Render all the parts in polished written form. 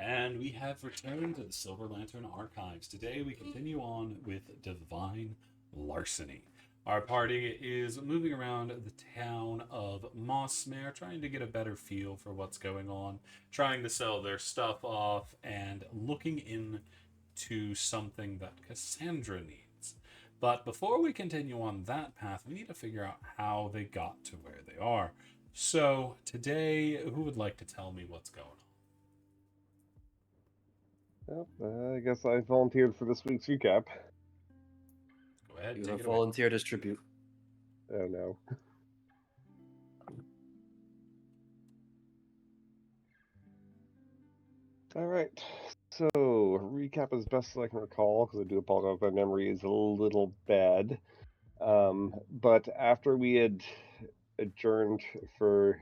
And we have returned to the Silver Lantern Archives. Today we continue on with Divine Larceny. Our party is moving around the town of Mossmere, trying to get a better feel for what's going on, trying to sell their stuff off, and looking into something that Cassandra needs. But before we continue on that path, we need to figure out how they got to where they are. So, today, who would like to tell me what's going on? Yep, I guess I volunteered for this week's recap. Go ahead, You take have it away. volunteered as tribute. Oh no. Alright, so recap as best as I can recall, because I do apologize if my memory is a little bad. But after we had adjourned for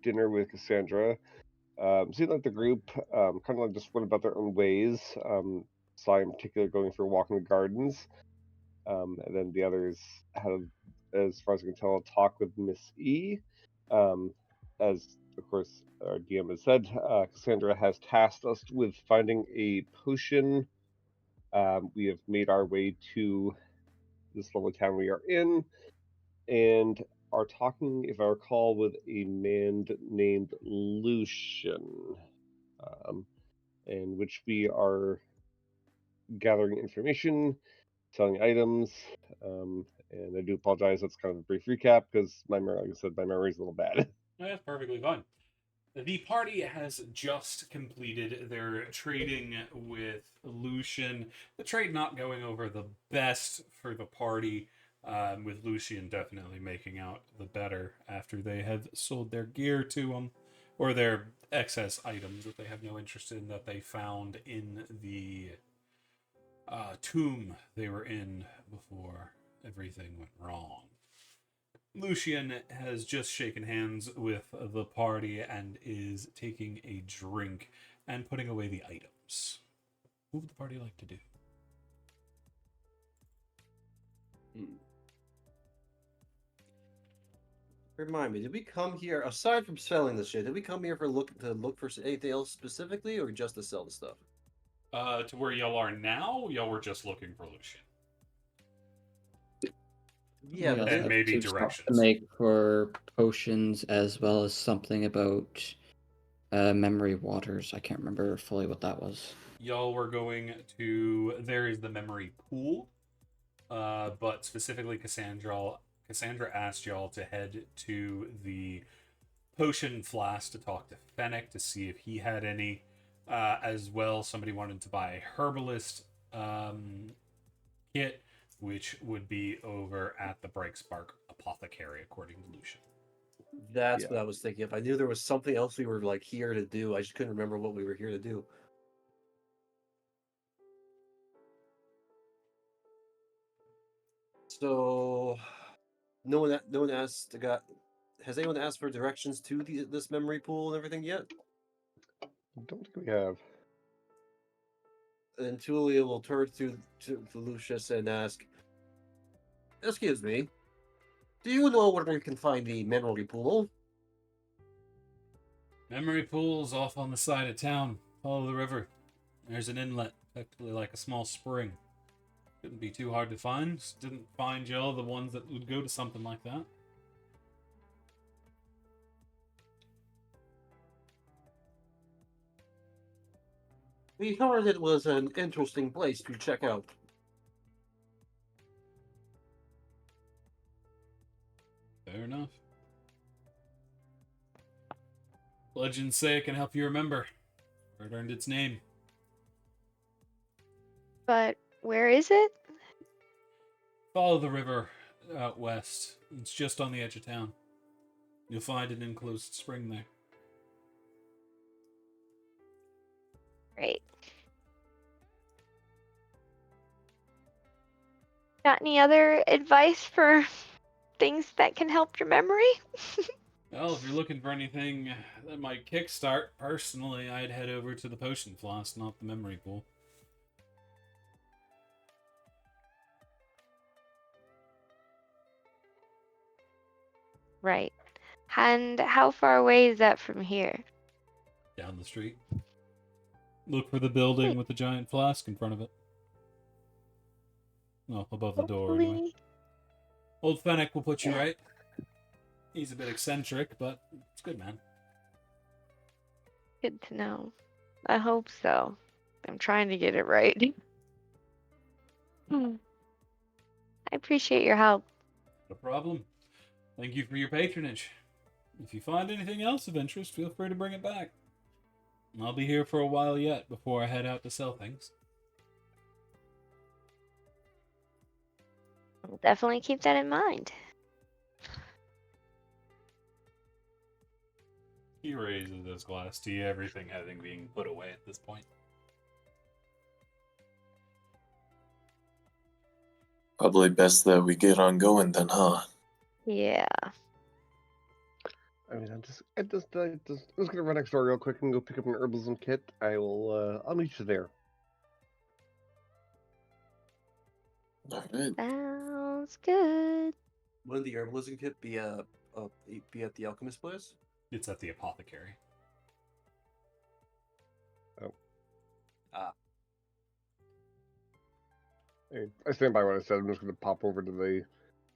dinner with Cassandra, seemed like the group kind of like just went about their own ways. Sai in particular going for a walk in the gardens, and then the others had, as far as I can tell, a talk with Miss E. Um, as of course our DM has said, Cassandra has tasked us with finding a potion. We have made our way to this lovely town we are in, and are talking, if I recall, with a man named Lucian, um, in which we are gathering information, selling items, and I do apologize. That's kind of a brief recap because like I said, my memory is a little bad. That's perfectly fine. The party has just completed their trading with Lucian. The trade not going over the best for the party, with Lucian definitely making out the better after they have sold their gear to him, or their excess items that they have no interest in that they found in the tomb they were in before everything went wrong. Lucian has just shaken hands with the party and is taking a drink and putting away the items. What would the party like to do? Remind me, did we come here aside from selling this shit? Did we come here for look for anything else specifically, or just to sell the stuff? To where y'all are now, y'all were just looking for Lucian. Yeah, We but also And have maybe two stops to directions. make for potions as well as something about memory waters. I can't remember fully what that was. Y'all were going to. There is the memory pool, but specifically Cassandra asked y'all to head to the potion flask to talk to Fennec to see if he had any. As well, somebody wanted to buy a herbalist kit, which would be over at the Bright Spark Apothecary, according to Lucian. that's Yeah. what I was thinking. If I knew there was something else we were like here to do, I just couldn't remember what we were here to do. So, no one asked. Has anyone asked for directions to this memory pool and everything yet? I don't think we have. And Tulia will turn to Lucius and ask, "Excuse me, do you know where we can find the memory pool?" Memory pool's off on the side of town. Follow the river. There's an inlet, effectively like a small spring. Couldn't be too hard to find. Just didn't find y'all the ones that would go to something like that. We heard it was an interesting place to check out. Fair enough. Legends say it can help you remember where it earned its name. But where is it? Follow the river out west. It's just on the edge of town. You'll find an enclosed spring there. Great. Got any other advice for things that can help your memory? Well, if you're looking for anything that might kickstart, personally, I'd head over to the potion flask, not the memory pool. Right. And how far away is that from here? Down the street. Look for the building with the giant flask in front of it. Well, above the door, anyway. Hopefully. Old Fennec will put you Yeah. right. He's a bit eccentric, but it's good, man. Good to know. I hope so. I'm trying to get it right. I appreciate your help. No problem. Thank you for your patronage. If you find anything else of interest, feel free to bring it back. I'll be here for a while yet before I head out to sell things. I'll definitely keep that in mind. He raises his glass to you, everything having been put away at this point. Probably best that we get on going then, huh? Yeah. I mean, I'm just gonna run next door real quick and go pick up an herbalism kit. I'll meet you there. Alright. Sounds good. Wouldn't the herbalism kit be at the alchemist place? It's at the apothecary. I stand by what I said. I'm just gonna pop over to the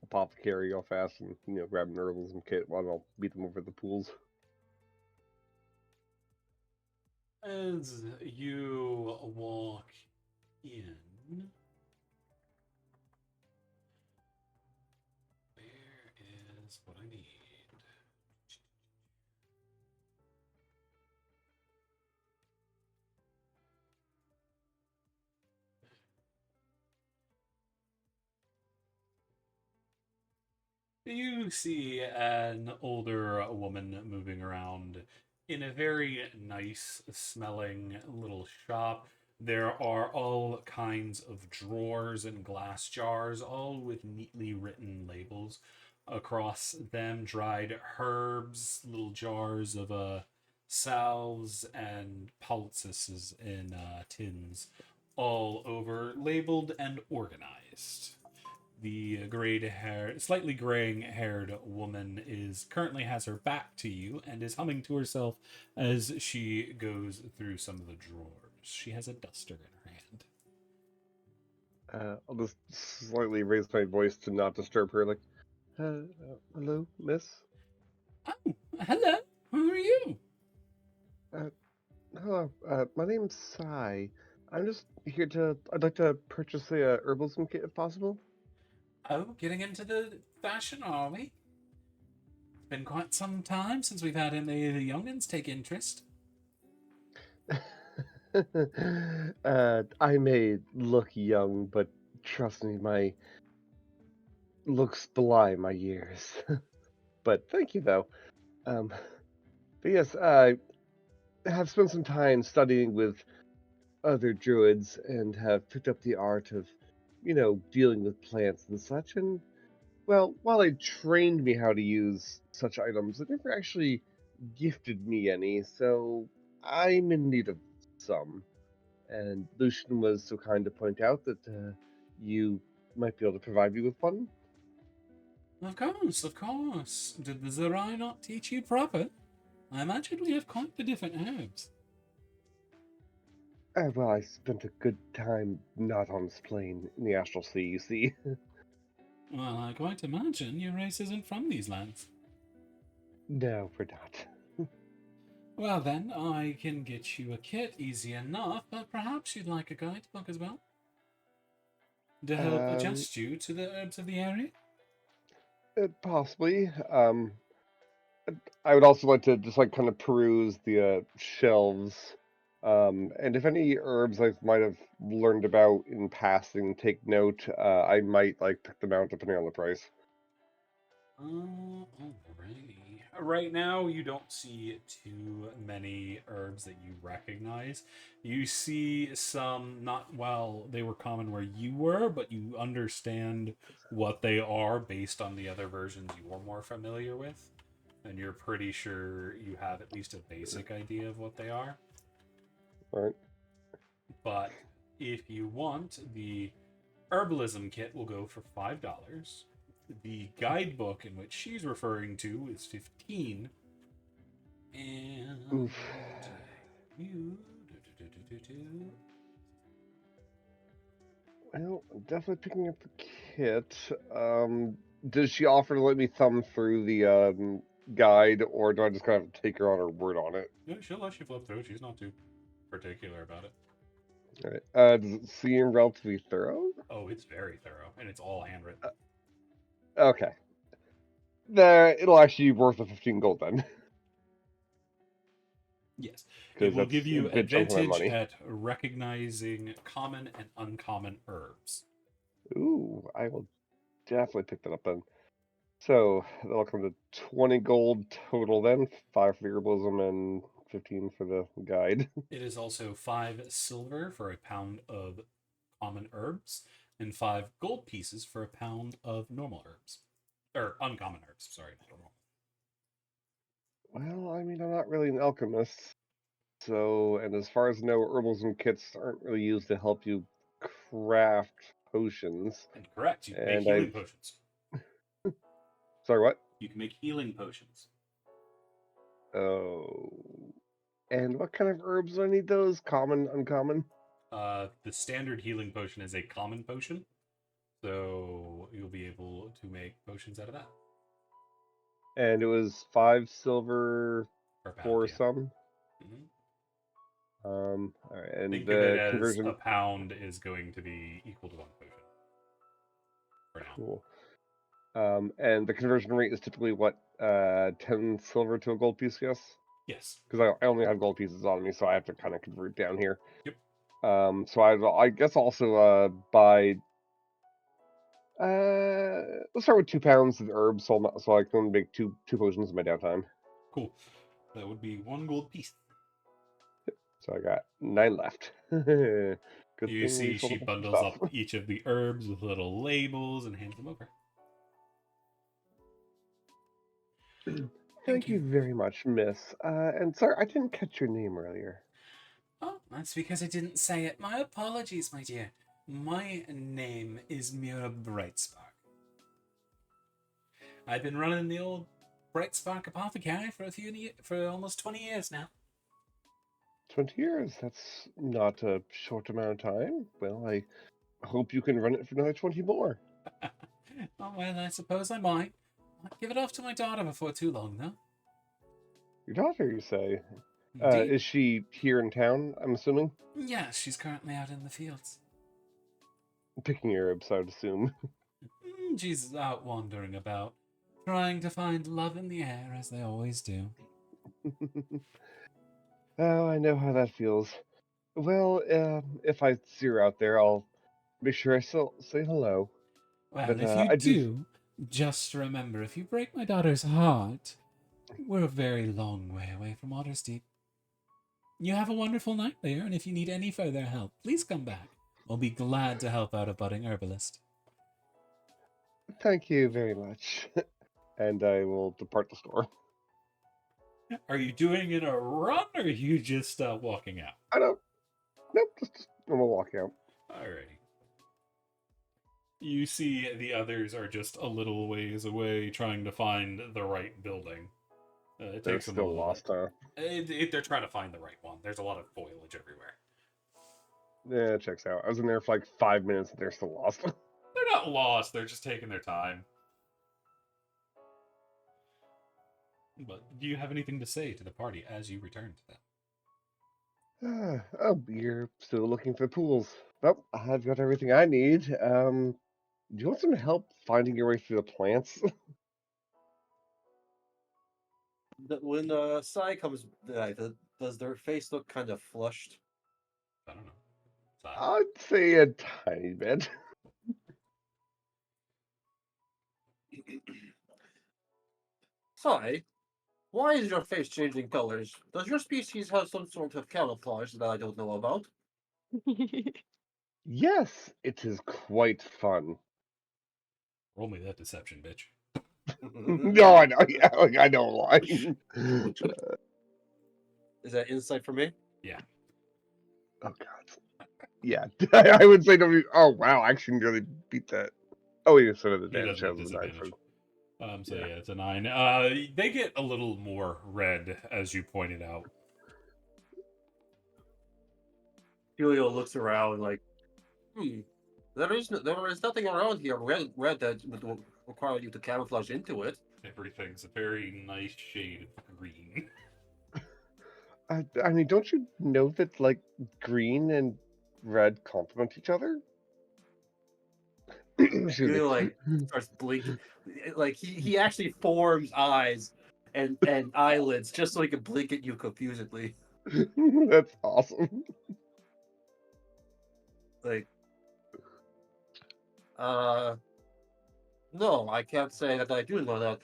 apothecary real fast and grab an herbalism kit while I'll meet them over the pools. As you walk in, where is what I need? You see an older woman moving around in a very nice smelling little shop. There are all kinds of drawers and glass jars, all with neatly written labels across them. Dried herbs, little jars of salves, and poultices in tins, all over, labeled and organized. The slightly graying-haired woman currently has her back to you and is humming to herself as she goes through some of the drawers. She has a duster in her hand. I'll just slightly raise my voice to not disturb her. Like, hello, miss. Oh, hello. Who are you? Hello. My name's Sai. I'm just here to. I'd like to purchase a herbalism kit if possible. Oh, getting into the fashion, are we? It's been quite some time since we've had any of the youngins take interest. I may look young, but trust me, my looks belie my years. But thank you, though. But yes, I have spent some time studying with other druids and have picked up the art of, dealing with plants and such. And, well, while they trained me how to use such items, it never actually gifted me any, so I'm in need of some. And Lucian was so kind to point out that you might be able to provide me with one. Of course, of course. Did the Zerai not teach you proper? I imagine we have quite the different herbs. Well, I spent a good time not on this plane in the Astral Sea, you see. Well, I quite imagine your race isn't from these lands. No, we're not. Well then, I can get you a kit easy enough, but perhaps you'd like a guidebook as well? To help adjust you to the herbs of the area? Possibly. I would also like to just kind of peruse the shelves, and if any herbs I might have learned about in passing, take note. I might pick them out depending on the price. Alrighty. Right now, you don't see too many herbs that you recognize. You see some, not, well, they were common where you were, but you understand what they are based on the other versions you are more familiar with. And you're pretty sure you have at least a basic idea of what they are. All right. But if you want, the herbalism kit will go for $5. The guidebook in which she's referring to is 15. And Oof. you Well, I'm definitely picking up the kit. Does she offer to let me thumb through the guide, or do I just kind of take her on her word on it? Yeah, she'll let you flip through. She's not too particular about it. All right. Does it seem relatively thorough? Oh, it's very thorough, and it's all handwritten. Okay. There, it'll actually be worth the 15 gold then, Yes. It because will that's give a you good chunk of my advantage money. at recognizing common and uncommon herbs. Ooh, I will definitely pick that up then. So that'll come to 20 gold total then, 5 for the herbalism and 15 for the guide. It is also 5 silver for a pound of common herbs, and 5 gold pieces for a pound of normal herbs. Or uncommon herbs, sorry, not normal. Well, I mean, I'm not really an alchemist, so, and as far as I know, herbalism kits aren't really used to help you craft potions. And correct, you can make And healing potions. sorry, what? You can make healing potions. Oh. And what kind of herbs do I need those? Common, uncommon? The standard healing potion is a common potion, so you'll be able to make potions out of that. And it was 5 silver Per pound, for yeah. some. Mhm. All right, and Think of it the as conversion. a pound is going to be equal to 1 potion. For now. Cool. And the conversion rate is typically what, 10 silver to a gold piece, yes? Yes. Because I only have gold pieces on me, so I have to kind of convert down here. Yep. So I guess also buy. Let's start with 2 pounds of herbs, so I can make two potions in my downtime. Cool. That would be 1 gold piece. So I got 9 left. Good You thing see we sold she a bunch of bundles stuff. up each of the herbs with little labels and hands them over. Thank you very much, miss. And sorry, I didn't catch your name earlier. Oh, that's because I didn't say it. My apologies, my dear. My name is Mira Brightspark. I've been running the old Brightspark Apothecary for almost 20 years now. 20 years? That's not a short amount of time. Well, I hope you can run it for another 20 more. Oh, well, I suppose I might. I'll give it off to my daughter before too long, though. Your daughter, you say? Indeed. Is she here in town, I'm assuming? Yes, she's currently out in the fields. Picking herbs, I would assume. She's out wandering about, trying to find love in the air, as they always do. Oh, I know how that feels. Well, if I see her out there, I'll make sure I still say hello. Well, But if you I do. do, just remember, if you break my daughter's heart, we're a very long way away from Waterdeep. You have a wonderful night there, and if you need any further help, please come back. We'll be glad to help out a budding herbalist. Thank you very much. And I will depart the store. Are you doing it a run, or are you just walking out? I don't. Nope, just I'm gonna walk out. Alrighty. You see the others are just a little ways away trying to find the right building. It They're takes them a still little lost, bit. huh? They're trying to find the right one. There's a lot of foliage everywhere. Yeah, it checks out. I was in there for like 5 minutes and they're still lost. They're not lost, they're just taking their time. But do you have anything to say to the party as you return to them? Oh, you're still looking for pools. Well, I've got everything I need. Do you want some help finding your way through the plants? When Sai comes back, does their face look kind of flushed? I don't know. Side. I'd say a tiny bit. Sai, why is your face changing colors? Does your species have some sort of camouflage that I don't know about? Yes, it is quite fun. Roll me that deception, bitch. No, I know. Yeah, like, I don't lie. Is that insight for me? Yeah. Oh God. Yeah, I would say don't. Oh wow, I actually nearly beat that. Oh, you said the He damage doesn't have was a 9 for. disadvantage. So yeah. yeah, it's a 9. They get a little more red, as you pointed out. Julio looks around like, there is nothing around here red that would require you to camouflage into it. Everything's a very nice shade of green. I mean, don't you know that like green and red complement each other? Excuse Julio me. like starts blinking, like he actually forms eyes and eyelids just so he can blink at you confusedly. That's awesome. Like, no, I can't say that I do know that.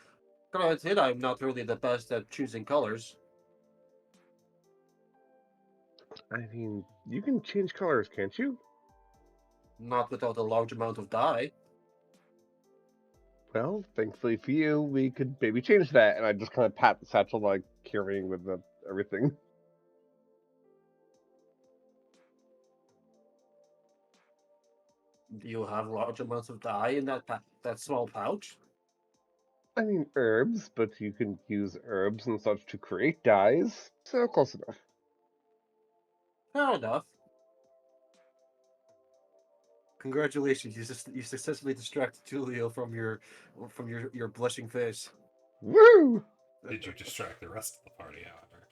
Granted, I'm not really the best at choosing colors. I mean, you can change colors, can't you? Not without a large amount of dye. Well, thankfully for you, we could maybe change that. And I just kind of pat the satchel, like carrying with the everything. Do you have large amounts of dye in that small pouch? I mean, herbs, but you can use herbs and such to create dyes. So close enough. Fair enough. Congratulations, you successfully distracted Julio from your blushing face. Woo! Did you distract the rest of the party, however?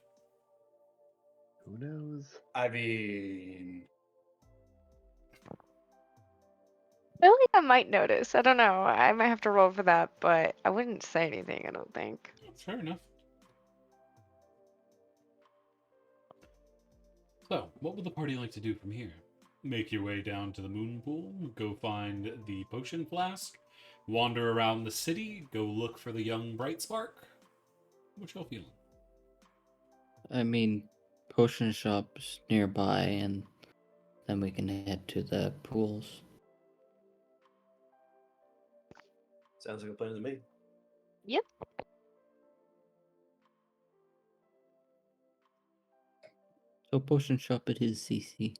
Who knows? I mean, I feel like I might notice. I don't know. I might have to roll for that, but I wouldn't say anything, I don't think. That's fair enough. So, what would the party like to do from here? Make your way down to the moon pool, go find the potion flask, wander around the city, go look for the young bright spark? What y'all feeling? I mean, potion shops nearby, and then we can head to the pools. sounds like a plan to me. Yep. So potion shop it is, CC.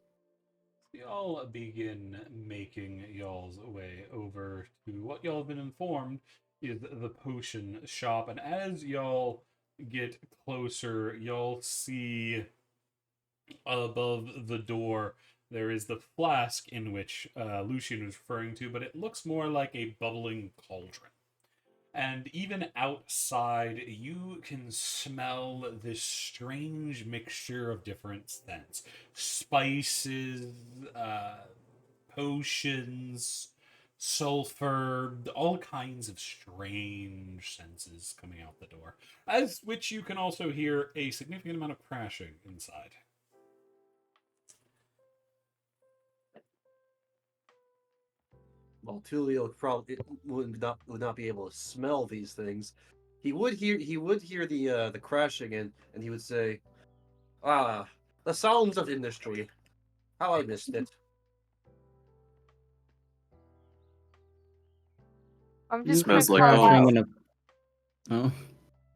Y'all begin making y'all's way over to what y'all have been informed is the potion shop, and as y'all get closer, y'all see above the door there is the flask in which Lucian was referring to, but it looks more like a bubbling cauldron. And even outside, you can smell this strange mixture of different scents. Spices, potions, sulfur, all kinds of strange senses coming out the door. As which you can also hear a significant amount of crashing inside. Well, Tulio probably would not be able to smell these things. He would hear the crashing and he would say, "Ah, the sounds of industry. How I missed it." I'm just Smells gonna like call home. out. Crashing in a... Oh,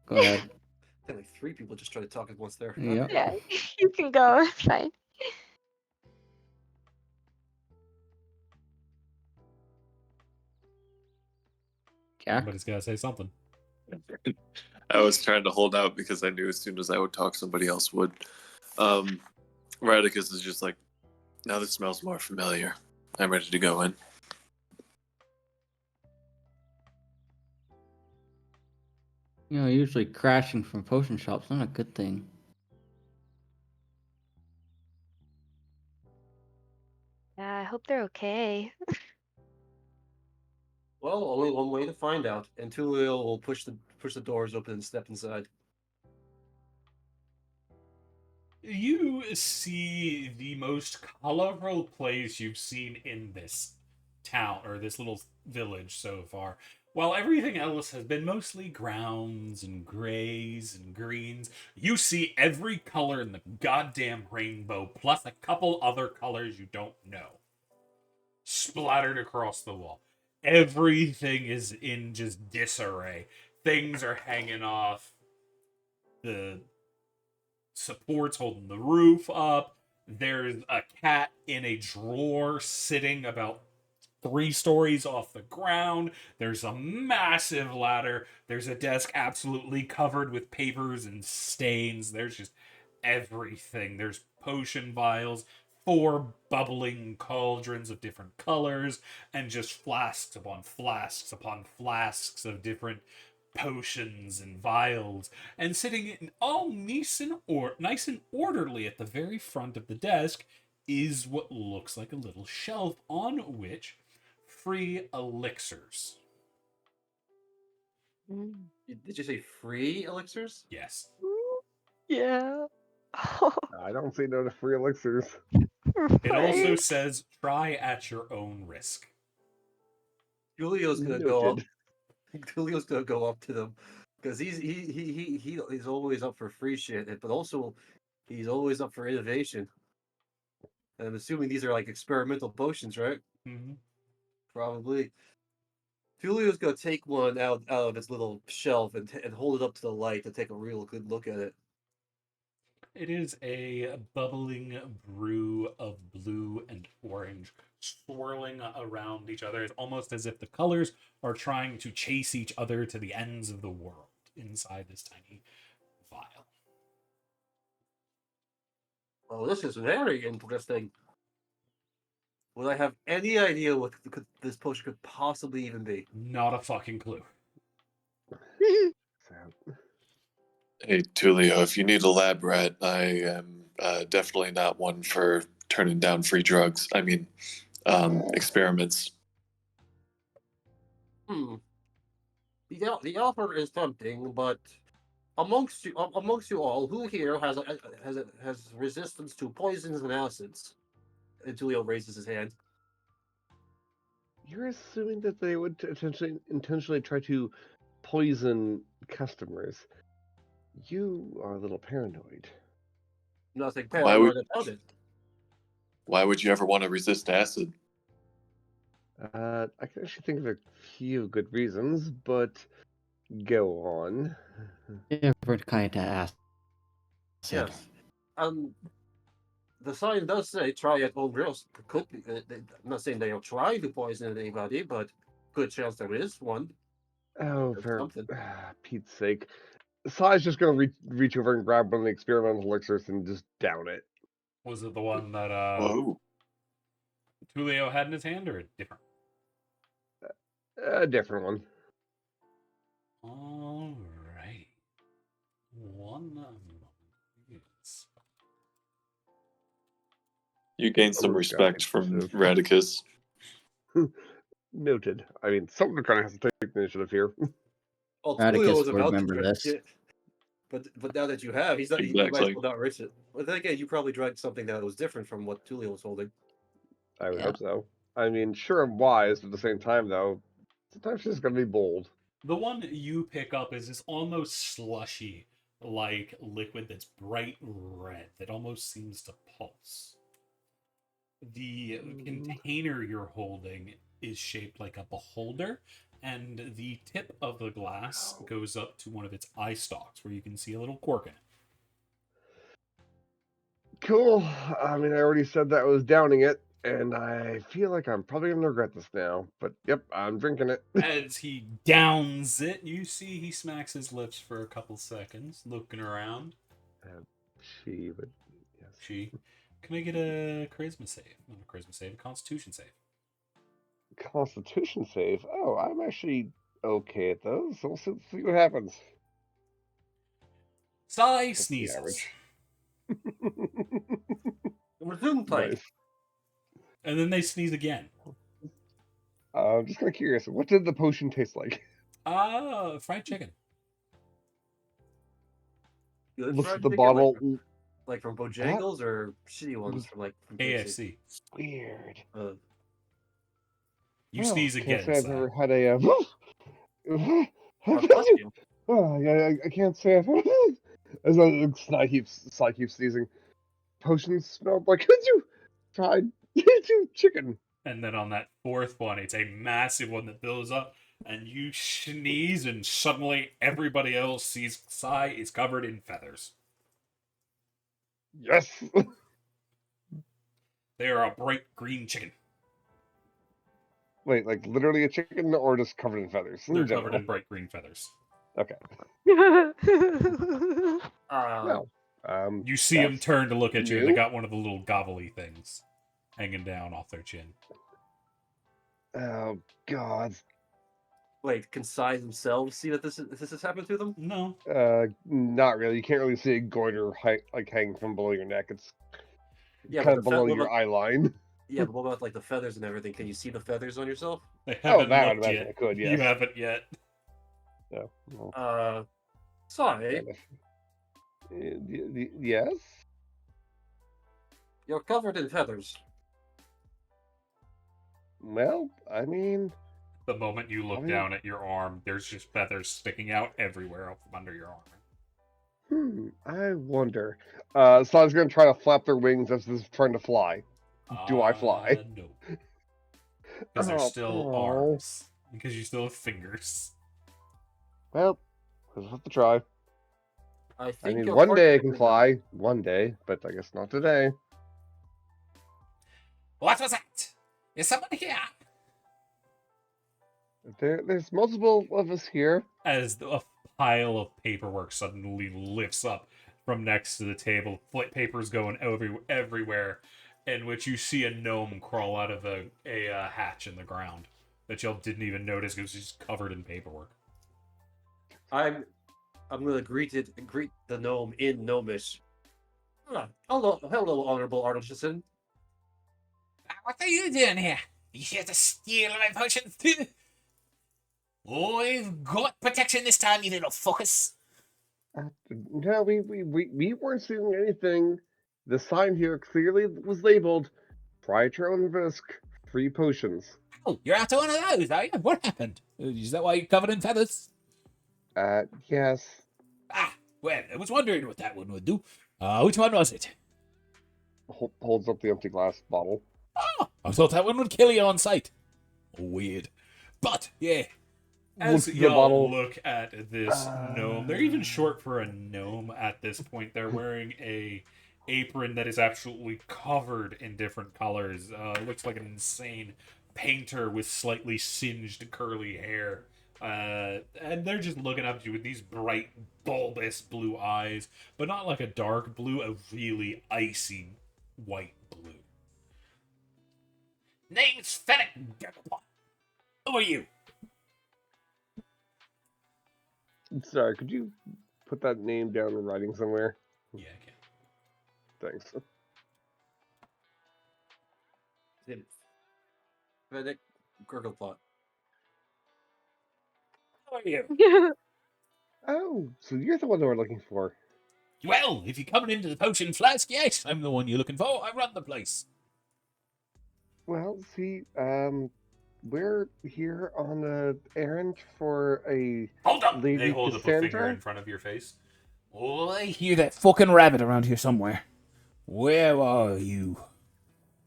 go ahead. I think like 3 people just tried to talk at once there. Yep. Yeah, you can go. It's fine. Jack? Somebody's got to say something. I was trying to hold out because I knew as soon as I would talk, somebody else would. Radicus is just like, now this smells more familiar. I'm ready to go in. You know, usually crashing from potion shops not a good thing. Yeah, I hope they're okay. Well, only one way to find out, and Tulio will push the doors open and step inside. You see the most colorful place you've seen in this town, or this little village so far. While everything else has been mostly browns and grays and greens, you see every color in the goddamn rainbow, plus a couple other colors you don't know, splattered across the wall. Everything is in just disarray. Things are hanging off the supports holding the roof up. There's a cat in a drawer sitting about 3 stories off the ground. There's a massive ladder. There's a desk absolutely covered with papers and stains. There's just everything. There's potion vials, 4 bubbling cauldrons of different colors, and just flasks upon flasks upon flasks of different potions and vials, and sitting in all nice and orderly at the very front of the desk is what looks like a little shelf on which free elixirs. Mm. Did you say free elixirs? Yes. Yeah. I don't see no free elixirs. It also Right? says try at your own risk. Julio's gonna go up. Noted. Julio's gonna go up to them because he's always up for free shit, but also he's always up for innovation. And I'm assuming these are like experimental potions, right? Mm-hmm. Probably. Julio's gonna take one out of its little shelf and hold it up to the light to take a real good look at it. It is a bubbling brew of blue and orange swirling around each other. It's almost as if the colors are trying to chase each other to the ends of the world inside this tiny vial. Oh, this is very interesting. Would I have any idea what this potion could possibly even be? Not a fucking clue. Sad. Hey, Tulio, if you need a lab rat, I am definitely not one for turning down free drugs. I mean, experiments. The offer is tempting, but amongst you all, who here has resistance to poisons and acids? And Julio raises his hand. You're assuming that they would intentionally try to poison customers. You are a little paranoid. Nothing Why paranoid would about it. why would you ever want to resist acid? I can actually think of a few good reasons, but go on. Different kind of acid. Yes. The sign does say try at home risk. Could be. I'm not saying they are trying to poison anybody, but good chance there is one. Oh, Or for something. Pete's sake. Sai's just gonna reach over and grab one of the experimental elixirs and just down it. Was it the one that Whoa. Tulio had in his hand, or a different? A different one. Alright. One moment. You gained some Oh, respect God, from so- Radicus. Noted. I mean, someone kind of has to take the initiative here. Well, Radicus Julio was will about to remember drink this. it, but now that you have, he might as Exactly. well not risk it. But then again, you probably drank something that was different from what Tulio was holding. I would Yeah. hope so. I mean, sure, I'm wise, but at the same time, though, sometimes she's gonna be bold. The one you pick up is this almost slushy, like liquid that's bright red that almost seems to pulse. The container you're holding is shaped like a beholder, and the tip of the glass goes up to one of its eye stalks where you can see a little cork in it. Cool. I mean, I already said that I was downing it, and I feel like I'm probably gonna regret this now. But yep, I'm drinking it. As he downs it, you see he smacks his lips for a couple seconds, looking around. She would. Yes. She. Can I get a charisma save? Not a charisma save, a constitution save. Constitution save. Oh, I'm actually okay at those. So we'll see what happens. Sai That's the sneezes. average. Resume type. Nice. And then they sneeze again. I'm just kind of curious. What did the potion taste like? Fried chicken. Good Looks fried at the chicken, bottle. like from Bojangles or shitty ones from from KFC? AFC. Weird. You Well, sneeze can't again, say I've Sai. ever had a. God bless you. Oh, yeah, I can't say I've. As Sly keeps sneezing. Potions smelled like you fried chicken. And then on that fourth one, it's a massive one that builds up, and you sneeze, and suddenly everybody else sees Sai is covered in feathers. Yes. They are a bright green chicken. Wait, like literally a chicken, or just covered in feathers? They're in covered general? in bright green feathers. Okay. Uh, Well, You see them that's turn to look at you, and they new. got one of the little gobbly things hanging down off their chin. Oh God. Wait, can Sai themselves see that this has happened to them? No. Not really. You can't really see a goiter hanging from below your neck. It's Yeah, kind but of below your eye line. yeah, but what about like the feathers and everything? Can you see the feathers on yourself? They Oh, haven't that I'd looked imagine yet. I could. You Yes. haven't yet. No. Well, Sai, yes. you're covered in feathers. Well, I mean, The moment you look down at your arm, there's just feathers sticking out everywhere from under your arm. I wonder. So I was gonna try to flap their wings as this is trying to fly. Do I fly? No. Because they're still Oh. arms. Because you still have fingers. Well, we'll have to try. I I think mean, your one day I partner can did fly. One day, but I guess not today. What was that? Is someone here? There's multiple of us here. As a pile of paperwork suddenly lifts up from next to the table, papers going everywhere, in which you see a gnome crawl out of a hatch in the ground that y'all didn't even notice because it's just covered in paperwork. I'm gonna greet the gnome in gnomish. Hello, honorable artisan. What are you doing here? You here to steal my potions too? Oh, I've got protection this time, you little fuckers. No, we weren't seeing anything. The sign here clearly was labeled "Try at your own risk, free potions." Oh, you're after one of those, are you? What happened? Is that why you're covered in feathers? Yes. Ah, well, I was wondering what that one would do. Which one was it? Holds up the empty glass bottle. Oh, I thought that one would kill you on sight. Weird. But, yeah. As Looks at the y'all bottle. look at this gnome, they're even short for a gnome at this point. They're wearing a apron that is absolutely covered in different colors. Looks like an insane painter with slightly singed curly hair. And they're just looking up at you with these bright, bulbous blue eyes, but not like a dark blue, a really icy white blue. Name's Fennec. Who are you? Sorry, could you put that name down in writing somewhere? Yeah, I can. Thanks. Fennec Gurgleplot. Who are you? Oh, so you're the one that we're looking for. Well, if you're coming into the potion flask, yes, I'm the one you're looking for. I run the place. Well, see, we're here on an errand for a Hold up! Lady They hold up a finger Cassandra? in front of your face. Oh, I hear that fucking rabbit around here somewhere. Where are you?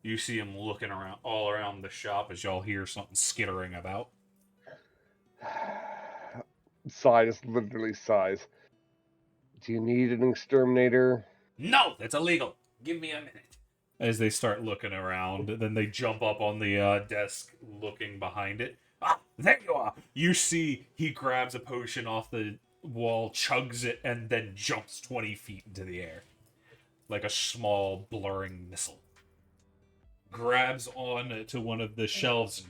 You see him looking around all around the shop as y'all hear something skittering about. Sigh, just literally sighs. Do you need an exterminator? No, that's illegal. Give me a minute. As they start looking around, then they jump up on the desk looking behind it. Ah, there you are. You see he grabs a potion off the wall, chugs it, and then jumps 20 feet into the air. Like a small, blurring missile. Grabs on to one of the shelves,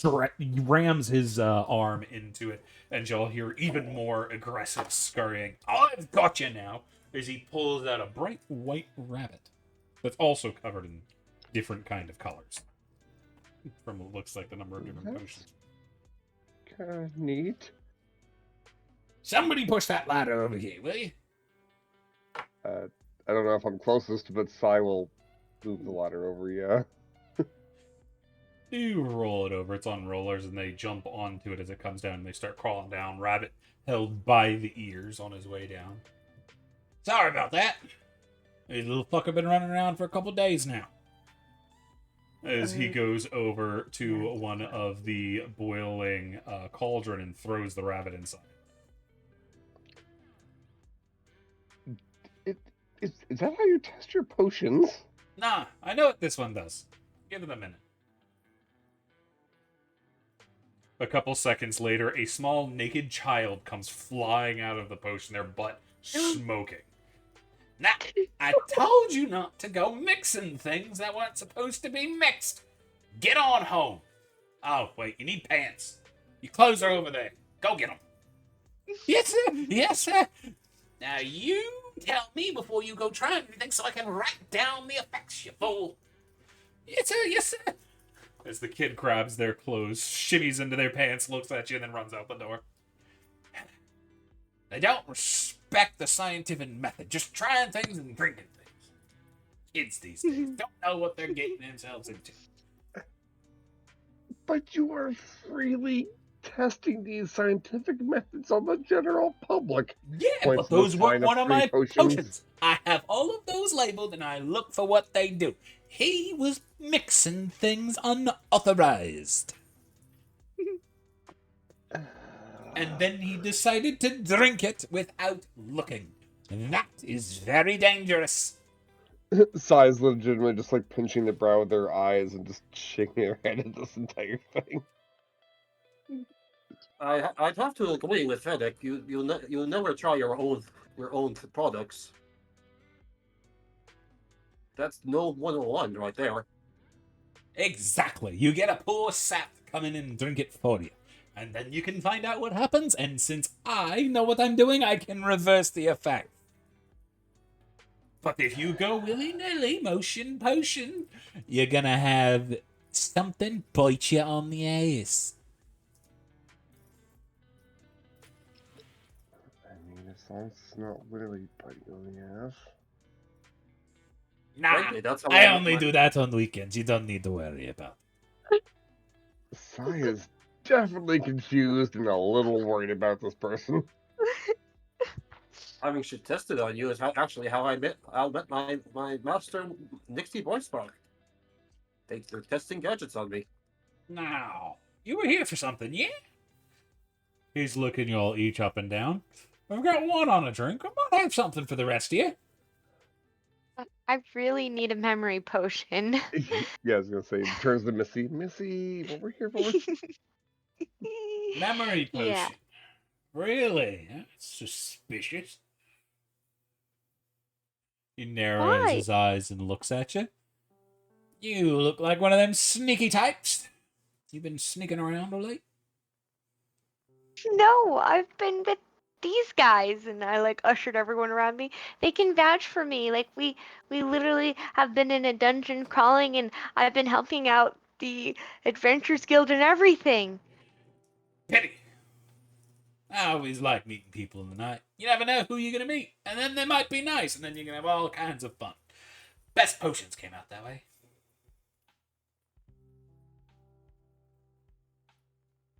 rams his arm into it, and y'all hear even more aggressive scurrying. I've got you now! As he pulls out a bright white rabbit that's also covered in different kind of colors. From what looks like the number of different That's potions. kind of neat. Somebody push that ladder over here, will you? I don't know if I'm closest, but Sigh will move the ladder over, yeah. You roll it over. It's on rollers, and they jump onto it as it comes down, and they start crawling down. Rabbit held by the ears on his way down. Sorry about that. This little fucker been running around for a couple days now. As he goes over to one of the boiling cauldron and throws the rabbit inside. Is that how you test your potions? Nah, I know what this one does. Give it a minute. A couple seconds later, a small naked child comes flying out of the potion, their butt smoking. Now, I told you not to go mixing things that weren't supposed to be mixed. Get on home. Oh, wait, you need pants. Your clothes are over there. Go get them. Yes, sir. Yes, sir. Now, you tell me before you go trying anything so I can write down the effects, you fool. Yes, sir. Yes, sir. As the kid grabs their clothes, shimmies into their pants, looks at you, and then runs out the door. They don't respect the scientific method. Just trying things and drinking things. Kids these days don't know what they're getting themselves into. But you are freely testing these scientific methods on the general public. Yeah, Points but to the those weren't sign of one of free my potions. potions. I have all of those labeled and I look for what they do. He was mixing things unauthorized. And then he decided to drink it without looking. That is very dangerous. Sai's legitimately just like pinching the brow with their eyes and just shaking their head at this entire thing. I'd have to agree with Fennec. You never try your own products. That's no 101 right there. Exactly. You get a poor sap to come in and drink it for you. And then you can find out what happens, and since I know what I'm doing, I can reverse the effect. But if you go willy-nilly, motion potion, you're gonna have something bite you on the ass. I mean, as long as it's not literally biting on the ass. Nah, Frankly, that's how I I only do that on weekends. You don't need to worry about it. Sai is definitely confused and a little worried about this person. Having shit tested on you is how I met my master Nixie Boy Spark. They're testing gadgets on me. Now, you were here for something, yeah? He's looking you all each up and down. I've got one on a drink. I might have something for the rest of you. I really need a memory potion. Yeah, I was gonna say, turns to Missy. Missy, what we're here for? Memory potion. Yeah. Really? That's suspicious. He narrows Why? his eyes and looks at you. You look like one of them sneaky types. You been sneaking around of late? No, I've been with these guys, and I like ushered everyone around me. They can vouch for me. Like we literally have been in a dungeon crawling, and I've been helping out the Adventurers Guild and everything. Pity. I always like meeting people in the night. You never know who you're going to meet. And then they might be nice, and then you can have all kinds of fun. Best potions came out that way.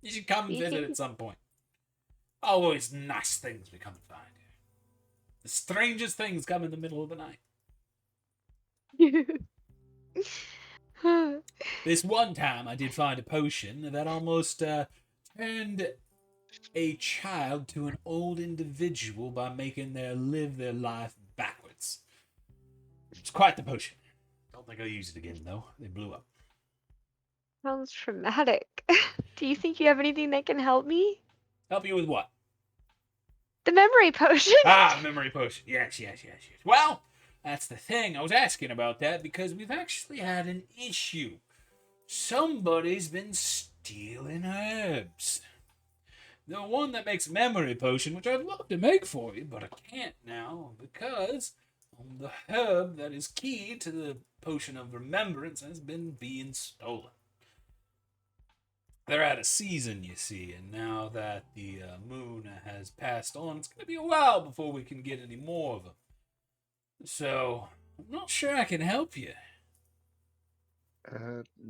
You should come and You visit think- at some point. Always nice things we come and find here. The strangest things come in the middle of the night. This one time I did find a potion that almost turned a child to an old individual by making them live their life backwards. It's quite the potion. Don't think I'll use it again, though. They blew up. Sounds traumatic. Do you think you have anything that can help me? Help you with what? The memory potion. Memory potion. Yes. Well, that's the thing. I was asking about that because we've actually had an issue. Somebody's been stealing herbs. The one that makes memory potion, which I'd love to make for you, but I can't now because the herb that is key to the potion of remembrance has been being stolen. They're out of season, you see, and now that the moon has passed on, it's going to be a while before we can get any more of them. So, I'm not sure I can help you.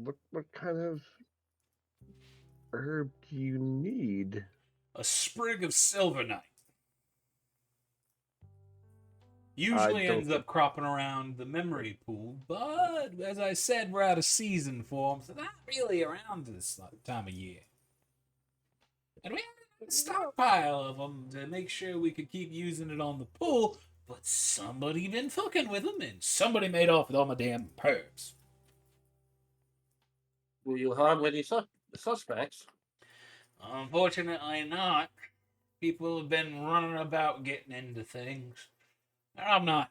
What kind of herb do you need? A sprig of silver night. Usually don't ends up cropping around the memory pool, but as I said, we're out of season for them, so not really around this time of year. And we have a stockpile of them to make sure we could keep using it on the pool, but somebody been fucking with them, and somebody made off with all my damn herbs. Do you have any suspects? Unfortunately not. People have been running about getting into things. I'm not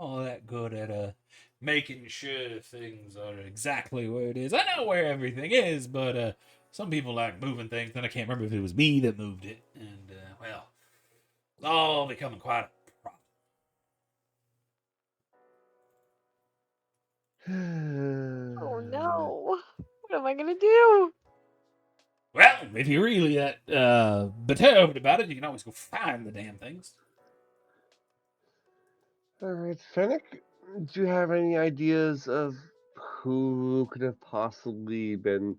all that good at making sure things are exactly where it is. I know where everything is, but some people like moving things, and I can't remember if it was me that moved it. And well, it's all becoming quite a problem. Oh no. What am I gonna do? Well, if you're really that perturbed about it, you can always go find the damn things. All right, Fennec, do you have any ideas of who could have possibly been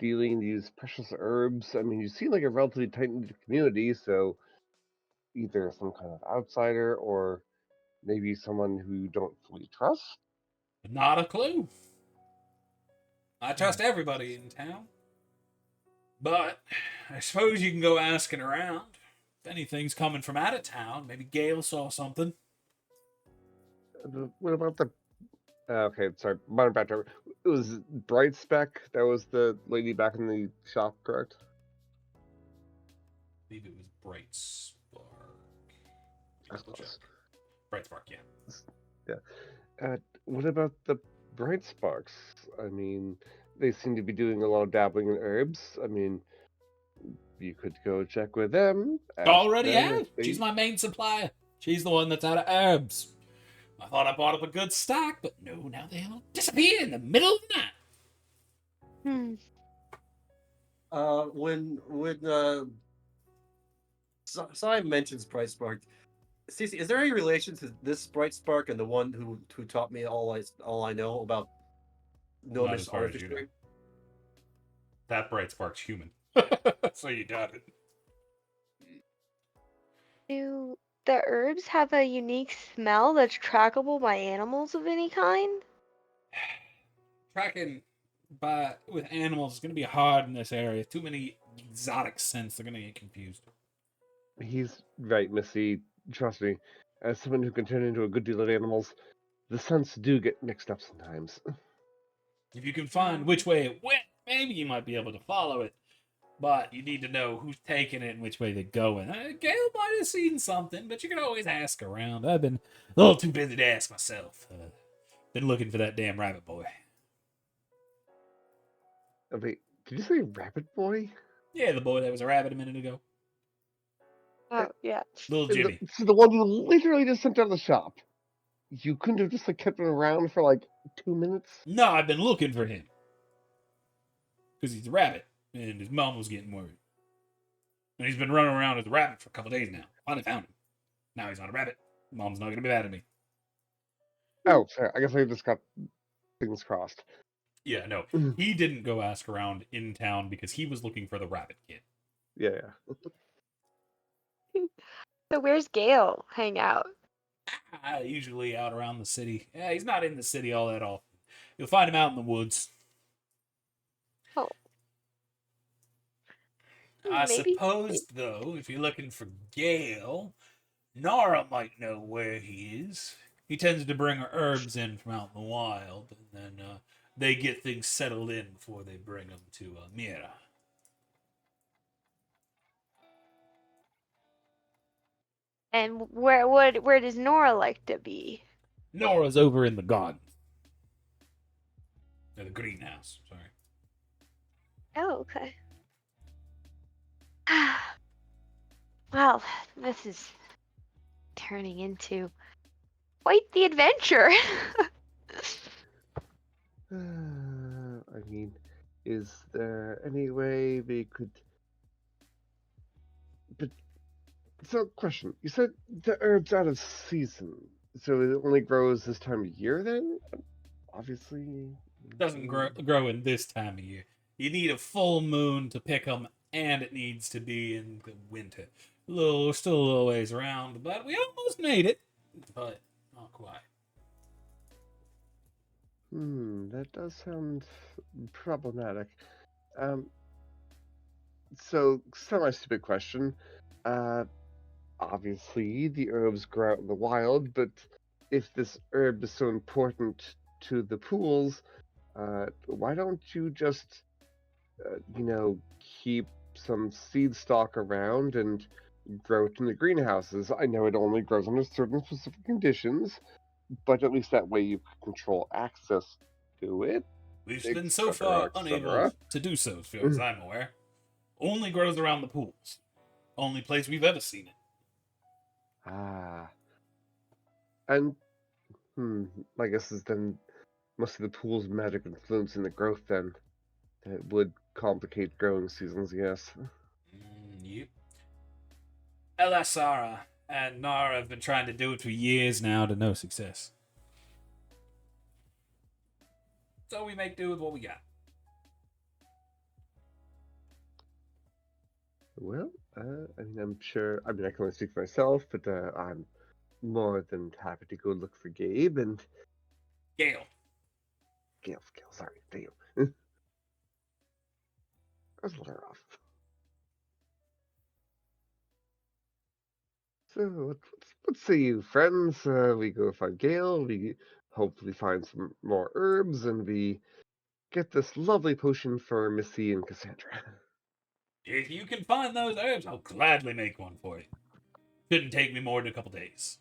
dealing these precious herbs? I mean, you seem like a relatively tight-knit community, so either some kind of outsider or maybe someone who you don't fully trust. Not a clue. I trust everybody in town. But I suppose you can go asking around. If anything's coming from out of town, maybe Gale saw something. What about the? Okay, sorry, Benefactor. It was Bright Speck. That was the lady back in the shop, correct? I believe it was Bright Spark. That's Double check. close. Bright Spark, yeah. What about the Bright Sparks? I mean, they seem to be doing a lot of dabbling in herbs. I mean, you could go check with them. Already have. She's my main supplier. She's the one that's out of herbs. I thought I bought up a good stock, but no, now they all disappear in the middle of the night. When Simon mentions Bright Spark, Cece, is there any relation to this Bright Spark and the one who taught me all I know about Not as Gnomish far as you know. artistry? That Bright Spark's human. So you doubt it. Do the herbs have a unique smell that's trackable by animals of any kind? Tracking with animals is going to be hard in this area. Too many exotic scents. They're going to get confused. He's right, Missy. Trust me. As someone who can turn into a good deal of animals, the scents do get mixed up sometimes. If you can find which way it went, maybe you might be able to follow it. But you need to know who's taking it and which way they're going. Gail might have seen something, but you can always ask around. I've been a little too busy to ask myself. Been looking for that damn rabbit boy. Wait, did you say Rabbit Boy? Yeah, the boy that was a rabbit a minute ago. Oh, yeah. Little Jimmy. The one you literally just sent out of the shop. You couldn't have just kept him around for like 2 minutes? No, I've been looking for him. Because he's a rabbit, and his mom was getting worried. And he's been running around as a rabbit for a couple days now. Finally found him. Now he's not a rabbit. Mom's not going to be mad at me. Oh, sorry. I guess I just got things crossed. Yeah, no. He didn't go ask around in town because he was looking for the rabbit kid. Yeah. So where's Gale hang out? Usually out around the city. Yeah, he's not in the city all that often. You'll find him out in the woods. Oh. I Maybe. suppose, though, if you're looking for Gale, Nara might know where he is. He tends to bring her herbs in from out in the wild, and then they get things settled in before they bring them to Mira. And where does Nora like to be? Nora's over in the garden. Or the greenhouse, sorry. Oh, okay. Well, this is turning into quite the adventure. I mean, is there any way we could... But, so, question. You said the herb's out of season, so it only grows this time of year then? Obviously... Doesn't grow in this time of year. You need a full moon to pick them, and it needs to be in the winter. Still a little ways around, but we almost made it. But not quite. That does sound problematic. So, semi-stupid question. Obviously, the herbs grow out in the wild, but if this herb is so important to the pools, why don't you just, keep some seed stock around and grow it in the greenhouses? I know it only grows under certain specific conditions, but at least that way you can control access to it, We've been so far unable to do so, as far as I'm aware. Only grows around the pools. Only place we've ever seen it. Ah. And, my guess is then must be the pool's magic influencing the growth then. That would complicate growing seasons, yes. Yep. Elasara and Nara have been trying to do it for years now to no success. So we make do with what we got. Well, I'm sure, I can only speak for myself, but I'm more than happy to go look for Gabe and Gale. Gale, sorry, damn. I was a little off. So, what say you, friends? We go find Gale, we hopefully find some more herbs, and we get this lovely potion for Missy and Cassandra. If you can find those herbs, I'll gladly make one for you. Couldn't take me more than a couple days.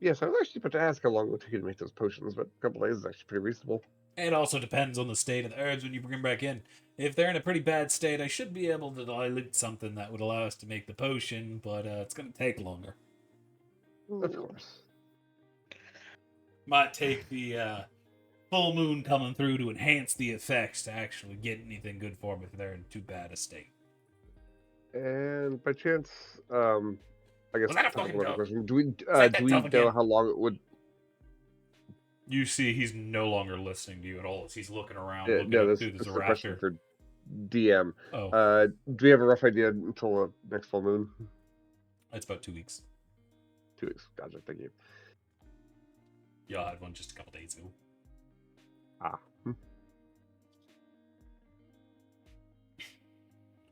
Yes, I was actually about to ask how long it would take you to make those potions, but a couple days is actually pretty reasonable. It also depends on the state of the herbs when you bring them back in. If they're in a pretty bad state, I should be able to dilute something that would allow us to make the potion, but it's going to take longer. Of course. Might take the full moon coming through to enhance the effects to actually get anything good for them if they're in too bad a state. And by chance, I guess Was that a a couple fucking other dove? questions. Do we that do we dove know again? how long it would? You see, he's no longer listening to you at all as he's looking around, looking No, up this through is the a question rafter. for DM. Oh, Do we have a rough idea until the next full moon? it's about 2 weeks. 2 weeks. Gotcha. Thank you. Yeah, I had one just a couple days ago. Ah.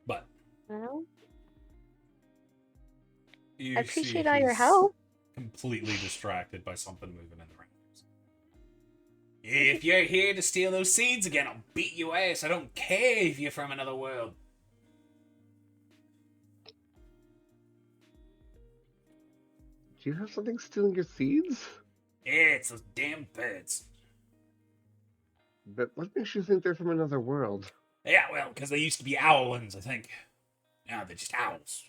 But Well, you I appreciate see all your he's help. completely distracted by something moving in the rafters. If you're here to steal those seeds again, I'll beat your ass. I don't care if you're from another world. Do you have something stealing your seeds? Yeah, it's those damn birds. But what makes you think they're from another world? Yeah, well, because they used to be owlins, I think. Now they're just owls.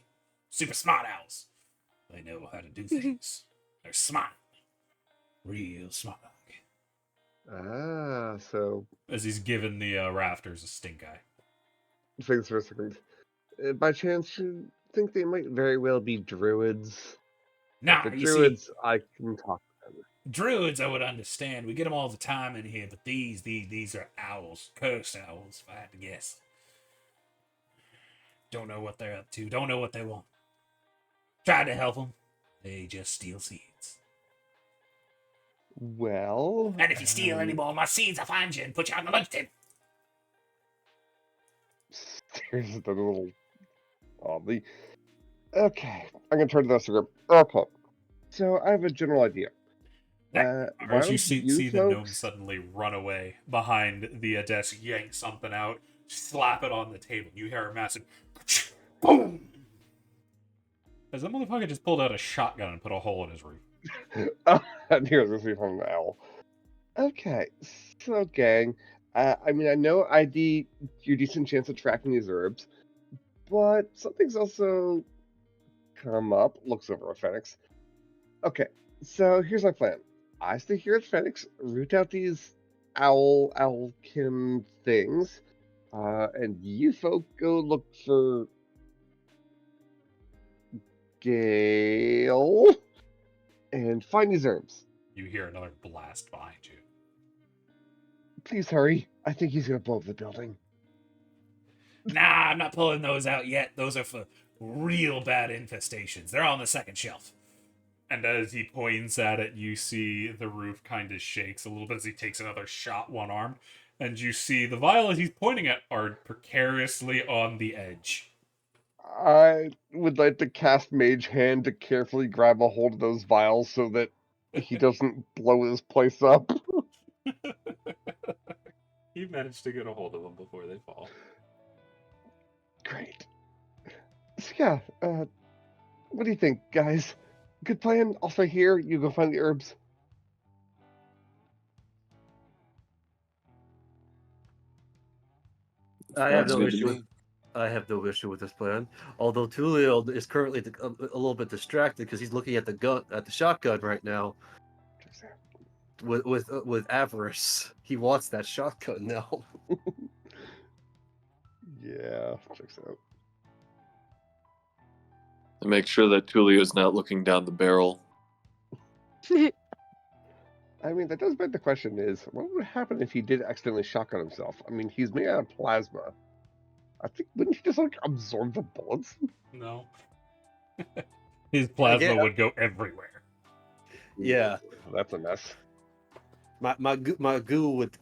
Super smart owls. They know how to do things. They're smart. Real smart. Ah, so As he's giving the rafters a stink eye. things for a second. By chance, you think they might very well be druids? Nah, The you see, druids, I can talk to them. druids I would understand. We get them all the time in here, but these are owls. Cursed owls, if I had to guess. Don't know what they're up to. Don't know what they want. Tried to help them. They just steal seeds. Well, And if you steal any more of my seeds, I'll find you and put you on the lunch table. stares at the little oddly. Okay, I'm gonna turn to the rest of the group. Okay, so I have a general idea. Why As you don't see you the gnome folks? suddenly run away behind the desk, yank something out, slap it on the table. You hear a massive boom. As the motherfucker just pulled out a shotgun and put a hole in his roof. And here's this from the owl. Okay, so gang, I know you're decent chance of tracking these herbs, but something's also come up. Looks over at Phoenix. Okay, so here's my plan. I stay here at Phoenix, root out these owlkin things, and you folk go look for Gale and find these herbs. You hear another blast behind you. Please hurry. I think he's gonna blow up the building. Nah, I'm not pulling those out yet. Those are for real bad infestations. They're on the second shelf. And as he points at it, you see the roof kind of shakes a little bit as he takes another shot one-armed. And you see the vials he's pointing at are precariously on the edge. I would like to cast Mage Hand to carefully grab a hold of those vials so that he doesn't blow his place up. You managed to get a hold of them before they fall. Great. So yeah, what do you think, guys? Good plan? I'll stay here, you go find the herbs. I have Sounds no good to issue with me. I have no issue with this plan. Although Tulio is currently a little bit distracted because he's looking at the shotgun right now with avarice. He wants that shotgun now. Yeah, checks out. And make sure that Tulio's not looking down the barrel. I mean, that does beg the question: is what would happen if he did accidentally shotgun himself? I mean, he's made out of plasma. I think wouldn't he just like absorb the bullets? No. His plasma Again, would go everywhere. yeah. That's a mess. My goo would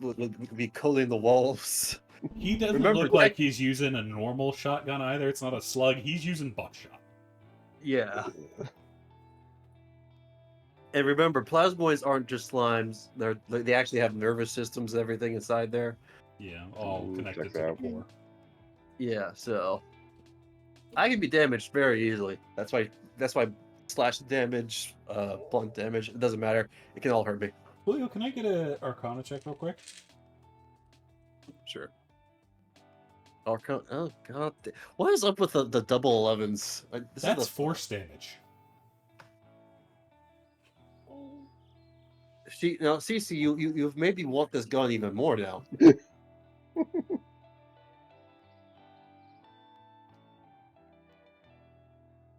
be coating the walls. He doesn't Remember, look like he's using a normal shotgun either. It's not a slug. He's using buckshot. yeah. And remember, plasmoids aren't just slimes. They actually have nervous systems and everything inside there. Yeah, all connected checks to the out. core. Yeah, so I can be damaged very easily. That's why slash damage, blunt damage, it doesn't matter. It can all hurt me. Julio, can I get a Arcana check real quick? Sure. Arcana. Oh god, what is up with the double 11s? That's force damage. Now, Cece, you've made me want this gun even more now.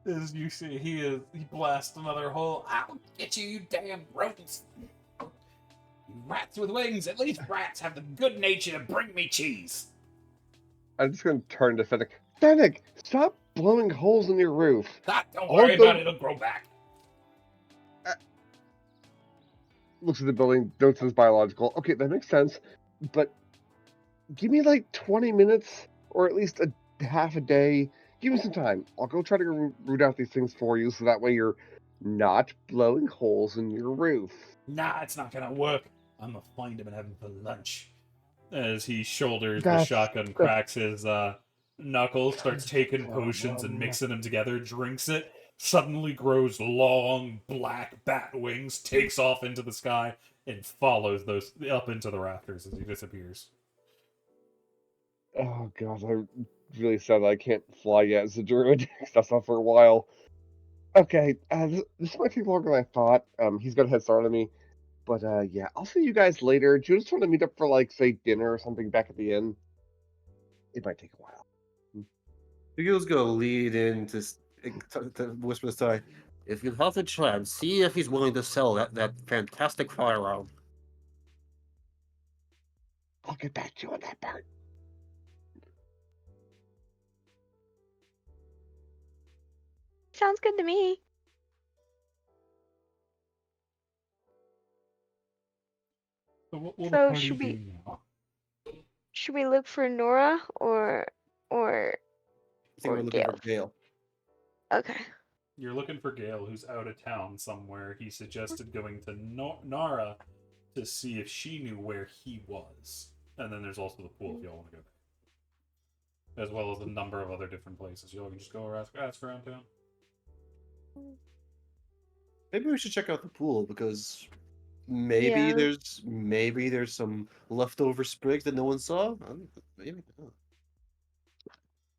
As you see, he blasts another hole. I'll get you, you damn rodents. Rats with wings. At least rats have the good nature to bring me cheese. I'm just gonna turn to Fennec. Fennec, stop blowing holes in your roof. Don't worry about it. It'll grow back. Looks at the building, notes it's biological. Okay, that makes sense. But give me like 20 minutes, or at least a half a day. Give me some time. I'll go try to root out these things for you, so that way you're not blowing holes in your roof. Nah, it's not gonna work. I'm gonna find him and have him for lunch. As he shoulders the shotgun, cracks his knuckles, starts taking potions and mixing them together, drinks it, suddenly grows long black bat wings, takes off into the sky, and follows those up into the rafters as he disappears. Oh god, I'm really sad that I can't fly yet as a druid. That's not for a while. Okay, this might take longer than I thought. He's got a head start on me. But yeah, I'll see you guys later. Do you just want to meet up for like, say, dinner or something back at the inn? It might take a while. Hugo's gonna lead in to whisper side. If you have a chance, see if he's willing to sell that fantastic firearm. I'll get back to you on that part. Sounds good to me. So what will So the party should we- do now? Should we look for Nora or I think we're looking for Gale? Gale. Okay. You're looking for Gale, who's out of town somewhere. He suggested going to Nara to see if she knew where he was. And then there's also the pool if y'all want to go there. As well as a number of other different places. Y'all can just go ask around town. Maybe we should check out the pool because maybe there's some leftover sprigs that no one saw. Maybe.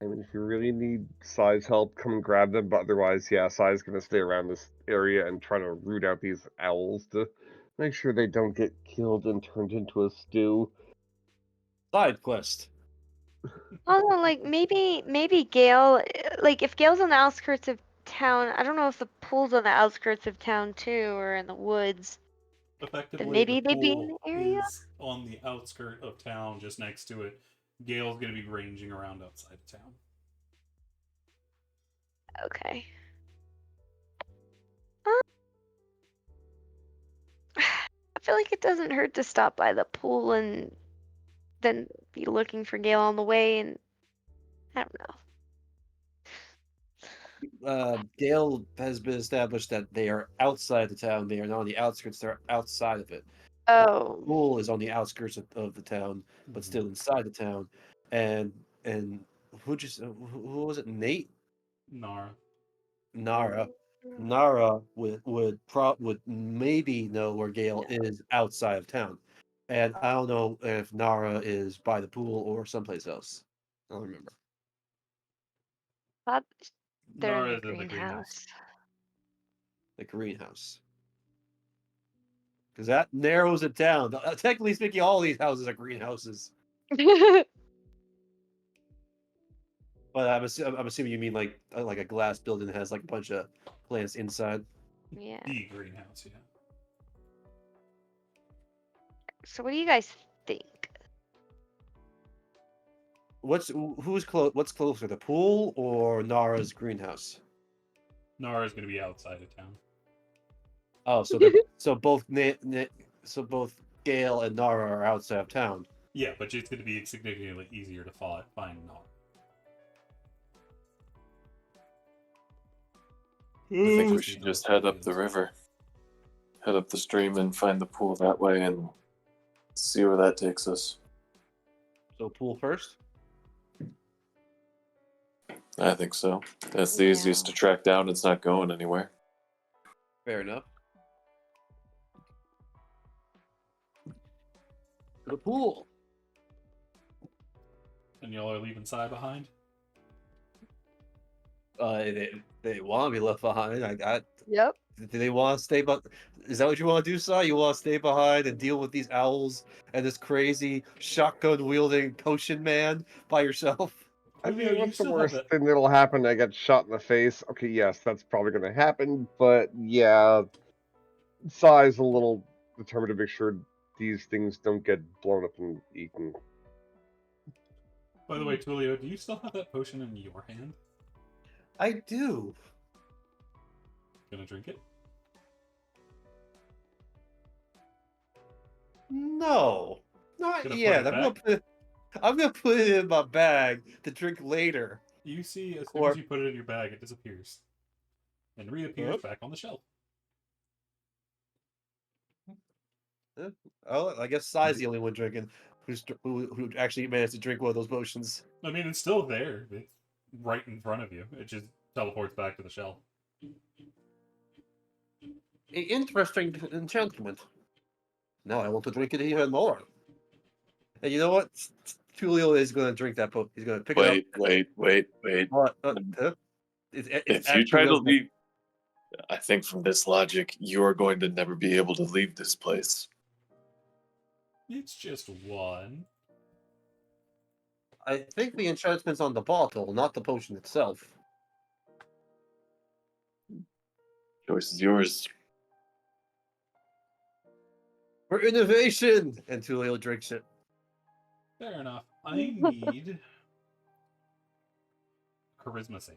I mean, if you really need Sai's help, come and grab them. But otherwise, yeah, Sai's gonna stay around this area and try to root out these owls to make sure they don't get killed and turned into a stew. Side quest. Also, like maybe Gale, like if Gale's on the outskirts of town, I don't know if the pool's on the outskirts of town too, or in the woods. Effectively, maybe the they'd be in pool the area? is on the outskirt of town, just next to it. Gale's going to be ranging around outside of town. Okay. I feel like it doesn't hurt to stop by the pool and then be looking for Gale on the way, and I don't know. Gale has been established that they are outside the town. They are not on the outskirts. They're outside of it. Oh. The pool is on the outskirts of the town, but still inside the town. And who was it? Nate? Nara. Nara would maybe know where Gale is outside of town, and I don't know if Nara is by the pool or someplace else. I don't remember. Thought they're in the Nara's in the greenhouse. greenhouse. The greenhouse. Because that narrows it down. Technically speaking, all these houses are greenhouses. But I'm assuming you mean like a glass building that has like a bunch of plants inside. Yeah. The greenhouse, yeah. So what do you guys think? What's closer, the pool or Nara's greenhouse? Nara's gonna be outside of town. Oh, so both Gale and Nara are outside of town. Yeah, but it's gonna be significantly easier to find Nara. I think we should just head up the river. Head up the stream and find the pool that way and see where that takes us. So pool first? I think so. That's the Yeah. easiest to track down. It's not going anywhere. Fair enough. The pool. And y'all are leaving Sai behind? They want to be left behind. Yep. Do they want to stay? But is that what you want to do, Sai? You want to stay behind and deal with these owls and this crazy shotgun wielding potion man by yourself? I Julio, mean, you what's the still have worst that. thing that'll happen? I get shot in the face. Okay, yes, that's probably going to happen. But yeah, Sai's a little determined to make sure these things don't get blown up and eaten. By the way, Tulio, do you still have that potion in your hand? I do. Gonna drink it? No, not Gonna put yet. it I'm gonna put it in my bag to drink later. You see, as soon as you put it in your bag, it disappears. And reappears back on the shelf. Oh, I guess Sai's the only one drinking who actually managed to drink one of those potions. I mean, it's still there. It's right in front of you. It just teleports back to the shelf. Interesting enchantment. Now I want to drink it even more. And you know what? Tulio is going to drink that potion. He's going to pick it up. Wait. What? If you try to leave, I think from this logic, you are going to never be able to leave this place. It's just one. I think the enchantment's on the bottle, not the potion itself. Choice is yours. For innovation! And Tulio drinks it. Fair enough. I need charisma save.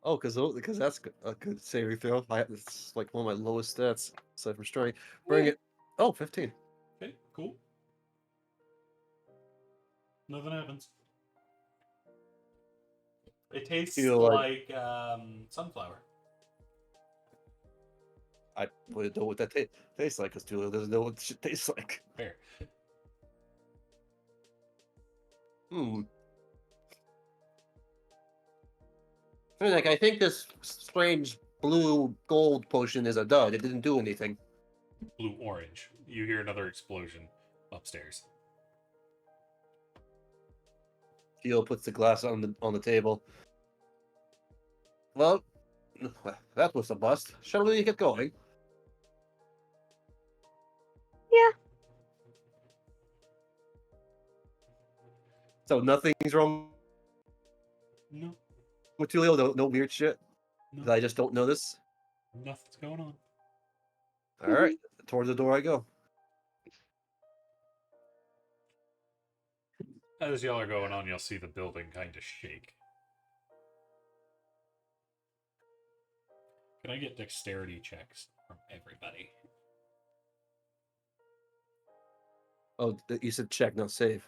Oh, because that's a good saving throw. It's like one of my lowest stats, aside from strength. Bring it. Oh, 15. Okay, cool. Nothing happens. It tastes Feel like sunflower. I wouldn't know what that tastes like, because Tulio doesn't know what shit tastes like. Fair. I think this strange blue gold potion is a dud. It didn't do anything. Blue orange. You hear another explosion upstairs. Theo puts the glass on the table. Well, that was a bust. Shall we get going? Yeah. So nothing's wrong No. with Tulio? No weird shit? No. That I just don't notice? Nothing's going on. Alright, towards the door I go. As y'all are going on, you'll see the building kind of shake. Can I get dexterity checks from everybody? Oh, you said check, not save.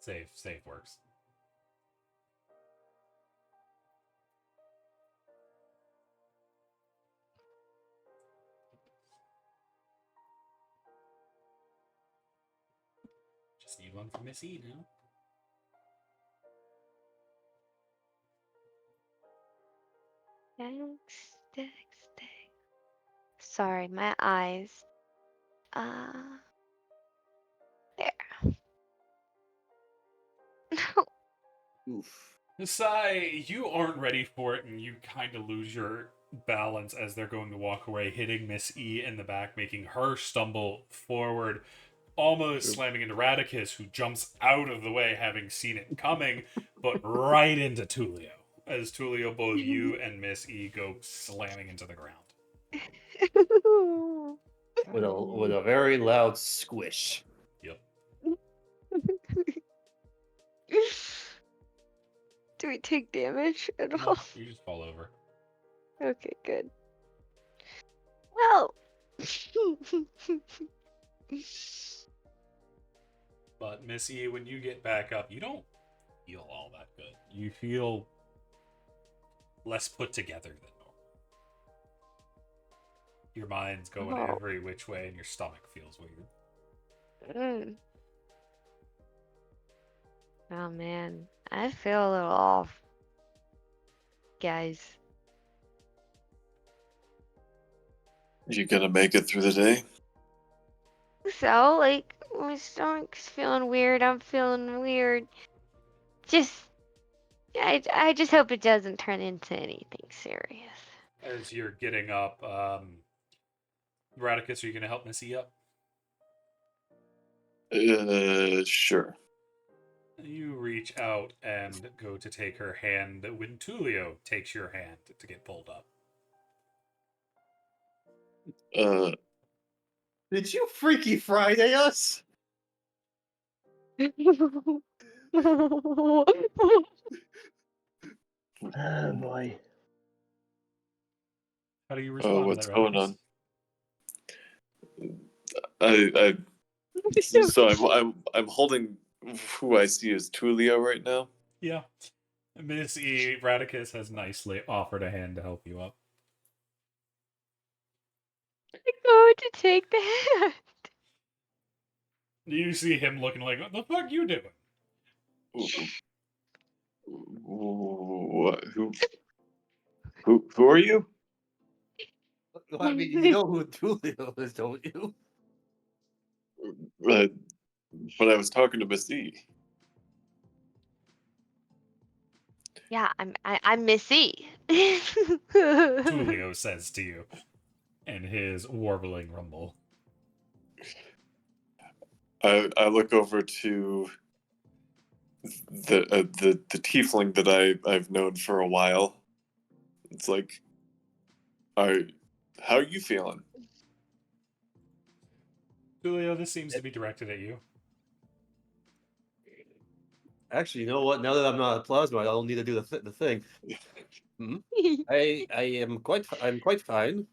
Save works. Just need one for Miss E now. Dex. Sorry, my eyes. There. Oof. Sai, you aren't ready for it, and you kind of lose your balance as they're going to walk away, hitting Miss E in the back, making her stumble forward, almost slamming into Radicus, who jumps out of the way, having seen it coming, but right into Tulio. As Tulio, both you and Miss E go slamming into the ground. With a very loud squish. Yep. Do we take damage at No, all? you just fall over. Okay, good. Well. But Missy, when you get back up, you don't feel all that good. You feel less put together than normal. Your mind's going Oh. every which way, and your stomach feels weird. Oh man, I feel a little off, guys. You gonna make it through the day? So, like, my stomach's feeling weird. I'm feeling weird. I just hope it doesn't turn into anything serious. As you're getting up, Radicus, are you going to help Missy up? Sure. You reach out and go to take her hand when Tulio takes your hand to get pulled up. Did you Freaky Friday us? Oh boy. How do you respond to What's that, going Radicus? on? I'm holding who I see as Tulio right now. Yeah. Miss E. Radicus has nicely offered a hand to help you up. Go to take the hand. You see him looking like, what the fuck you doing? Who are you? I mean, you know who Tulio is, don't you? But I was talking to Miss E. Yeah, I'm Missy. Tulio says to you in his warbling rumble. I look over to the tiefling that I've known for a while. It's like, how are you feeling? Tulio, this seems to be directed at you. Actually, you know what? Now that I'm not a plasma, I don't need to do the thing. I'm quite fine.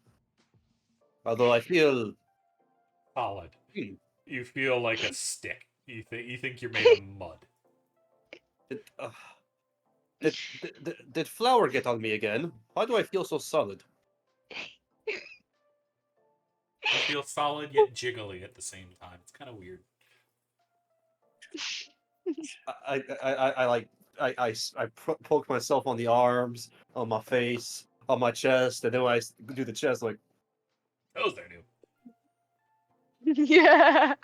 Although I feel Solid. Hmm. You feel like a stick. You think you're made of mud. Did flour get on me again? Why do I feel so solid? You feel solid yet jiggly at the same time. It's kind of weird. I poke myself on the arms, on my face, on my chest, and then when I do the chest, like, Those are new. Yeah.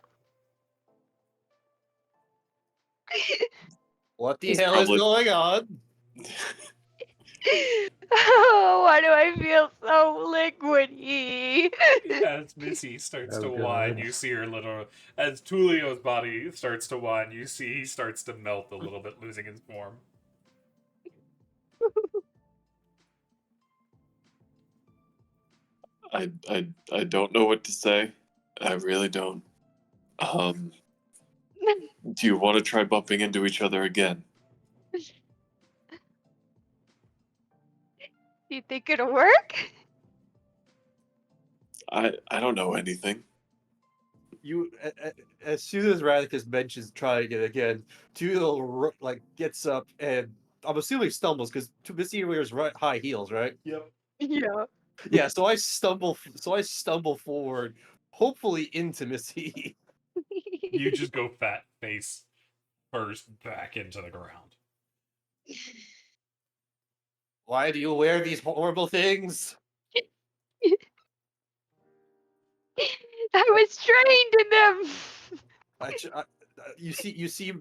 what the It's hell probably- is going on? Oh, why do I feel so liquidy? As Missy starts Oh, to whine, God. you see her little. As Tulio's body starts to whine, you see he starts to melt a little bit, losing his form. I don't know what to say. I really don't. Do you want to try bumping into each other again? Do you think it'll work? I don't know anything. You, as soon as Radicus mentions trying it again, Tulio like gets up and I'm assuming stumbles because Missy wears high heels, right? Yep. Yeah. Yeah, so I stumble forward, hopefully into Missy. You just go fat face first back into the ground. Why do you wear these horrible things? I was trained in them. you see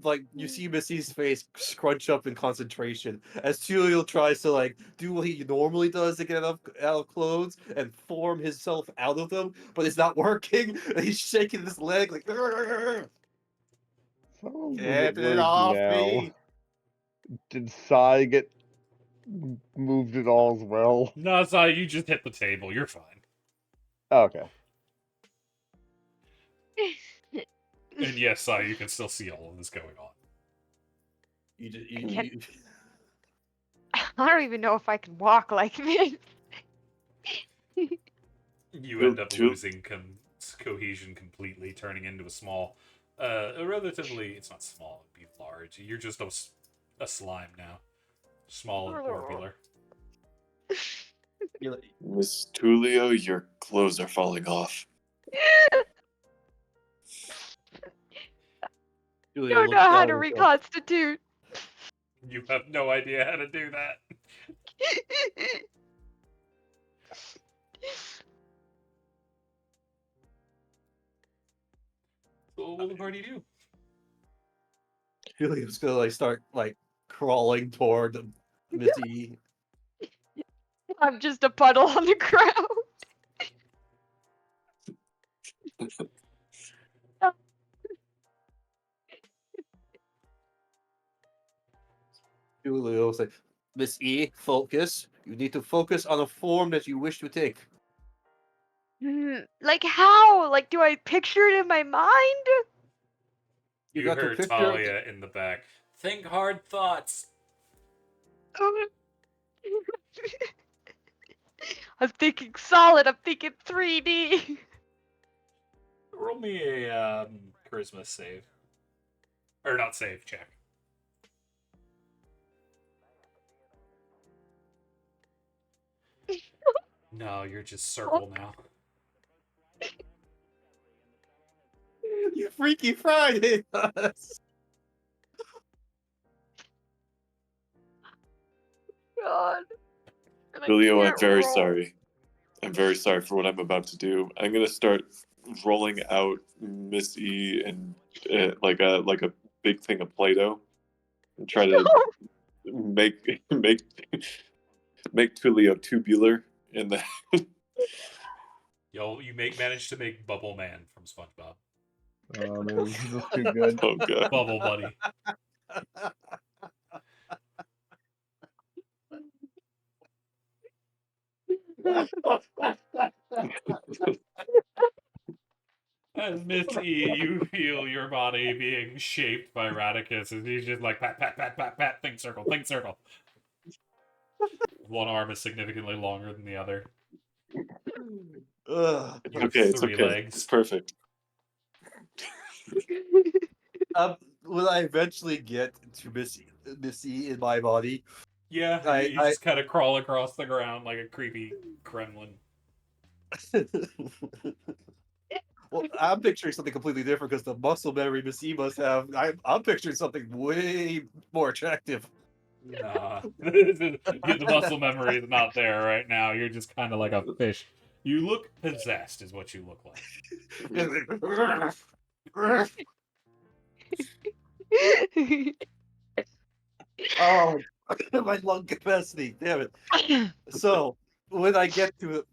Missy's face scrunch up in concentration as Tulio tries to like do what he normally does to get out of clothes and form himself out of them, but it's not working. And he's shaking his leg like, Someone's a get bit it worried off now. me. Did Sai get moved at all as well? No, Sai, you just hit the table. You're fine. Okay. And yes, Sai, you can still see all of this going on. I don't even know if I can walk like this. You end up losing cohesion completely, turning into a small, a relatively, it's not small, it'd be large. You're just a slime now. Small and orbular. Miss Tulio, your clothes are falling off. Don't know how to reconstitute. You have no idea how to do that. So what will the party do? Tulio's gonna like start like crawling toward Missy. I'm just a puddle on the ground. Tulio's like, Miss E, focus. You need to focus on a form that you wish to take. Like how? Like, do I picture it in my mind? You got to heard picture- Talia in the back. Think hard thoughts. I'm thinking solid. I'm thinking 3D. Roll me a charisma save. Or not save, check. No, you're just circle now. You Freaky Friday us. God. And I Julio, I'm can't very roll. sorry. I'm very sorry for what I'm about to do. I'm gonna start rolling out Miss E and like a big thing of Play-Doh and try to make Tulio tubular in the. You manage to make Bubble Man from SpongeBob. Oh man, this is too good. Oh god. Bubble Buddy. As Miss E, you feel your body being shaped by Radicus, and he's just like pat, pat, pat, pat, pat, think circle, think circle. One arm is significantly longer than the other. Ugh. You have Okay, it's three okay. legs. It's perfect. Will I eventually get to Missy in my body? Yeah, you just kind of crawl across the ground like a creepy gremlin. Well, I'm picturing something completely different because the muscle memory Missy must have. I'm picturing something way more attractive. Nah. The muscle memory is not there right now. You're just kind of like a fish. You look possessed, is what you look like. Oh, my lung capacity! Damn it! So when I get to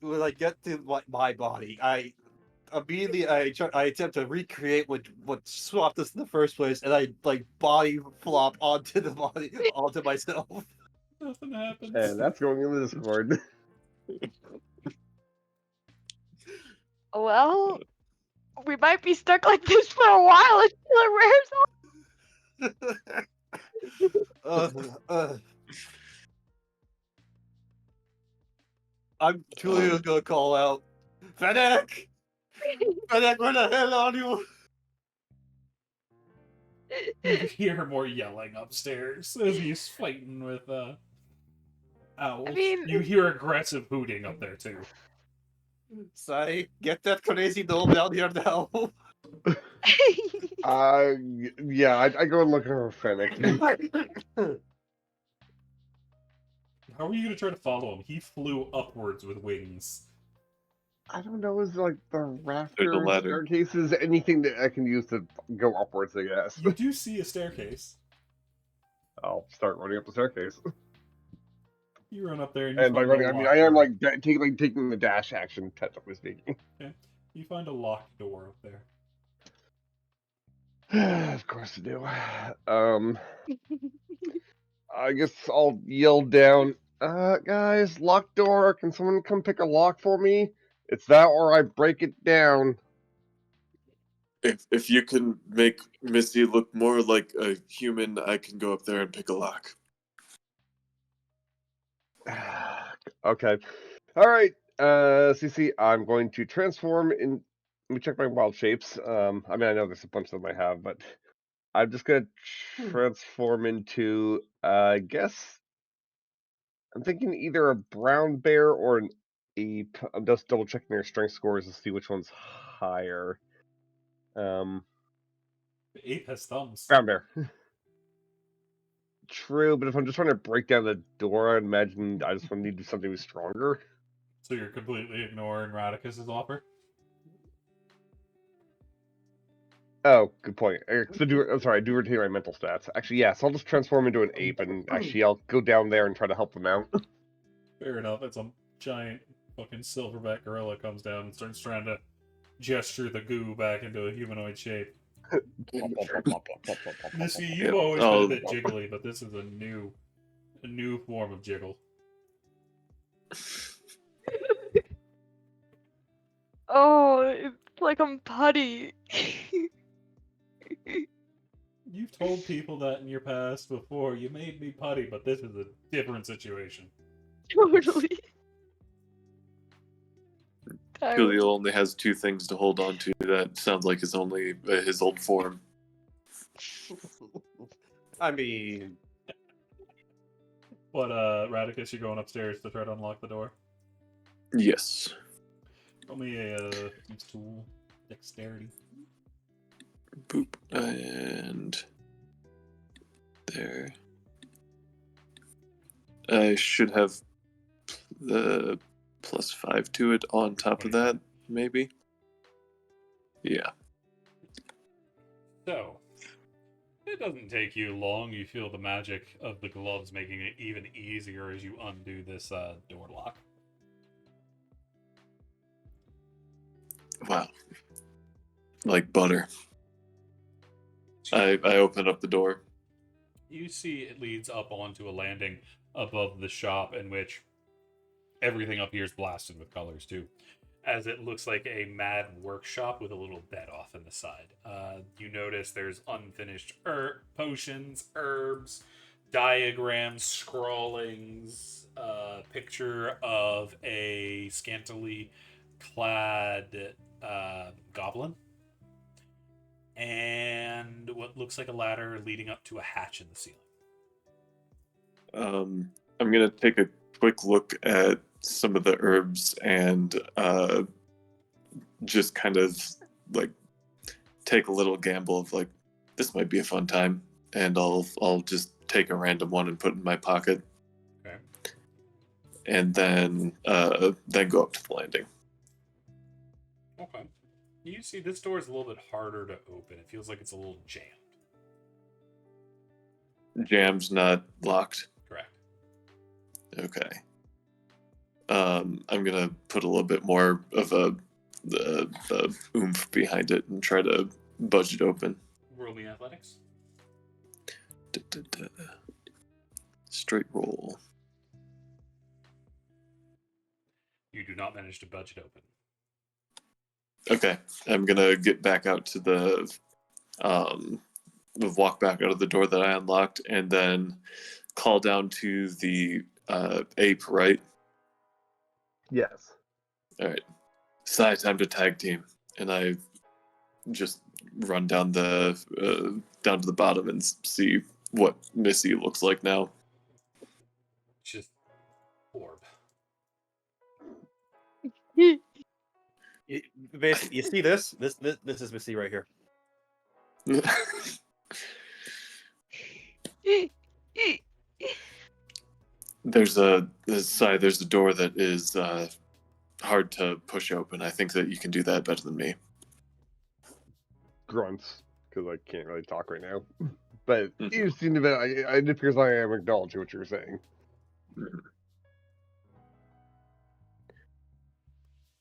my body, I immediately I attempt to recreate what swapped us in the first place, and I like body flop onto myself. Nothing happens. And that's going in the Discord. Well, we might be stuck like this for a while until it wears off. I'm Julia's gonna call out, Fennec! Fennec, where the hell are you? You hear more yelling upstairs as he's fighting with owls. I mean- You hear aggressive hooting up there too. Sai, get that crazy doll down here now. Yeah, I go and look for Fennec. How are you gonna try to follow him? He flew upwards with wings. I don't know, is like the There's a rafters, ladder. staircases, anything that I can use to go upwards, I guess. You do see a staircase. I'll start running up the staircase. You run up there and you And by find running, a I mean locked I am door. taking the dash action, technically speaking. Okay. You find a locked door up there. Of course I do. I guess I'll yell down, guys, locked door, can someone come pick a lock for me? It's that or I break it down. If you can make Missy look more like a human, I can go up there and pick a lock. Okay. Alright, CC, I'm going to transform in. Let me check my wild shapes. I mean, I know there's a bunch of them I have, but I'm just gonna transform into, I guess, I'm thinking either a brown bear or an ape. I'm just double checking their strength scores to see which one's higher. The ape has thumbs. Brown bear. True, but if I'm just trying to break down the door, I imagine I just want to need to do something stronger. So you're completely ignoring Radicus's offer? Oh, good point. I'm sorry, I do retain my mental stats. Actually, yes, I'll just transform into an ape, and actually I'll go down there and try to help them out. Fair enough. It's a giant fucking silverback gorilla comes down and starts trying to gesture the goo back into a humanoid shape. Missy, you've always been a bit jiggly, but this is a new form of jiggle. Oh, it's like I'm putty. You've told people that in your past before. You made me putty, but this is a different situation. Totally. Julio only has two things to hold on to. That sounds like his old form. I mean, But Radicus, you're going upstairs to try to unlock the door. Yes. Roll me a tool dexterity. Boop. And there. I should have the +5 to it on top of that, maybe? Yeah. So, it doesn't take you long. You feel the magic of the gloves making it even easier as you undo this door lock. Wow. Like butter. I open up the door. You see it leads up onto a landing above the shop in which everything up here is blasted with colors too, as it looks like a mad workshop with a little bed off in the side. You notice there's unfinished potions, herbs, diagrams, scrawlings, picture of a scantily clad goblin, and what looks like a ladder leading up to a hatch in the ceiling. I'm gonna take a quick look at some of the herbs and just kind of like take a little gamble of like, this might be a fun time, and I'll just take a random one and put it in my pocket. Okay. And then go up to the landing. Okay. You see this door is a little bit harder to open. It feels like it's a little jammed. Jam's not locked. Correct. Okay. I'm gonna put a little bit more of the oomph behind it and try to budge it open. Roll me athletics. Straight roll. You do not manage to budge it open. Okay, I'm gonna get back out to the walk back out of the door that I unlocked, and then call down to the ape, right? Yes. All right. Sai, time to tag team, and I just run down down to the bottom and see what Missy looks like now. Just orb. Basically, you see this? This is Missy right here. There's a door that is hard to push open. I think that you can do that better than me. Grunts, because I can't really talk right now. But Mhm. you seem to be. It appears like I am acknowledging what you're saying.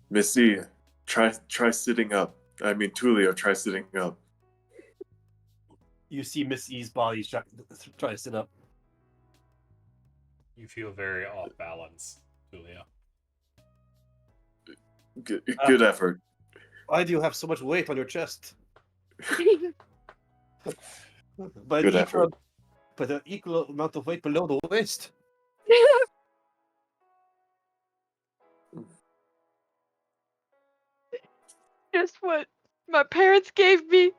Missy, try sitting up. I mean, Tulio, try sitting up. You see Miss E's body try to sit up. You feel very off balance, Julia. Good effort. Why do you have so much weight on your chest? But Good effort. But an equal amount of weight below the waist. Just what my parents gave me.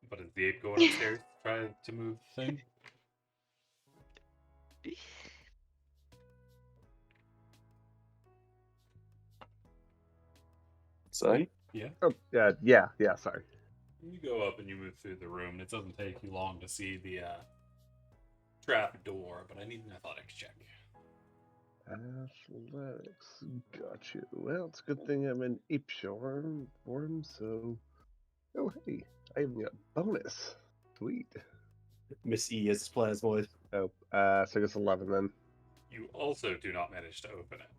But is the ape going upstairs to try to move the thing? Sorry? Yeah. Oh, yeah. Sorry. You go up and you move through the room, and it doesn't take you long to see the trap door, but I need an athletics check. Athletics, got you. Well, it's a good thing I'm in ape form, so. Oh, hey, I even got a bonus. Sweet. Miss E is plasmoid. Oh, so I guess 11 then. You also do not manage to open it.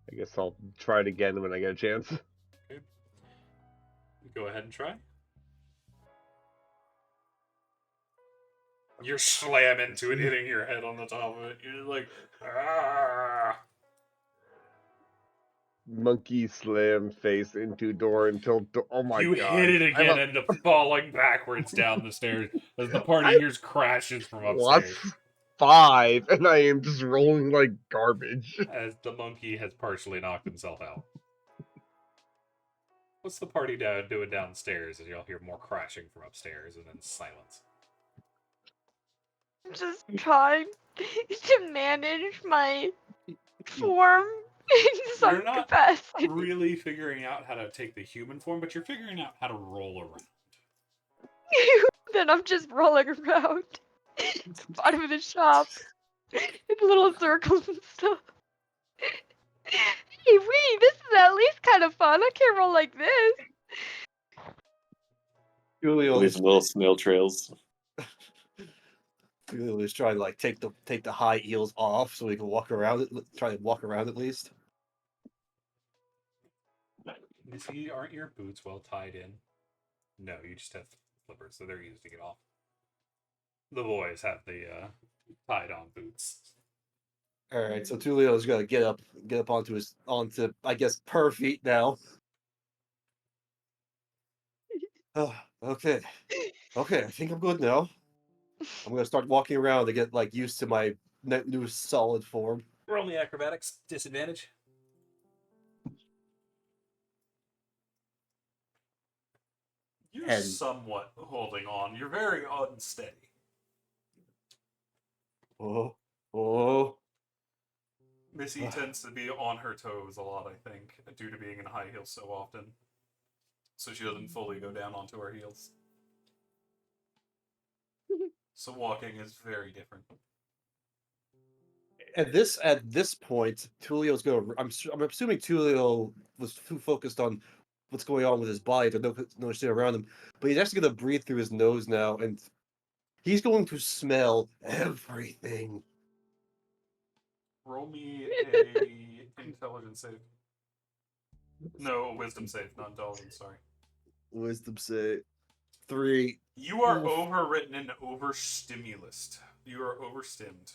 I guess I'll try it again when I get a chance. Okay. Go ahead and try. You're slam into it, hitting your head on the top of it. You're like, ah. Monkey slam face into door until oh my You god! hit it again, end up falling backwards down the stairs as the party hears crashes from upstairs. +5, and I am just rolling like garbage. As the monkey has partially knocked himself out. What's the party doing downstairs as y'all hear more crashing from upstairs and then silence? I'm just trying to manage my form in some You're not capacity. really figuring out how to take the human form, but you're figuring out how to roll around. Then I'm just rolling around at the bottom of the shop in little circles and stuff. Hey, wait, this is at least kind of fun. I can't roll like this. Julio Leave little snail trails. is trying to like take the high heels off so he can walk around it. Try to walk around at least. Missy, aren't your boots well tied in? No, you just have flippers, so they're easy to get off. The boys have the tied on boots. All right, so Tulio's gonna get up onto I guess per feet now. Oh, okay, I think I'm good now. I'm gonna start walking around to get like used to my new solid form. Roll me acrobatics, disadvantage. You're somewhat holding on. You're very unsteady. Oh. Missy tends to be on her toes a lot, I think, due to being in high heels so often. So she doesn't fully go down onto her heels. So walking is very different. At this point, Tulio's gonna. I'm assuming Tulio was too focused on what's going on with his body to no shit around him, but he's actually gonna breathe through his nose now, and he's going to smell everything. Roll me a intelligence save. No, a wisdom save, not intelligence, sorry. Wisdom save 3. You are overwritten and overstimulus. You are overstimmed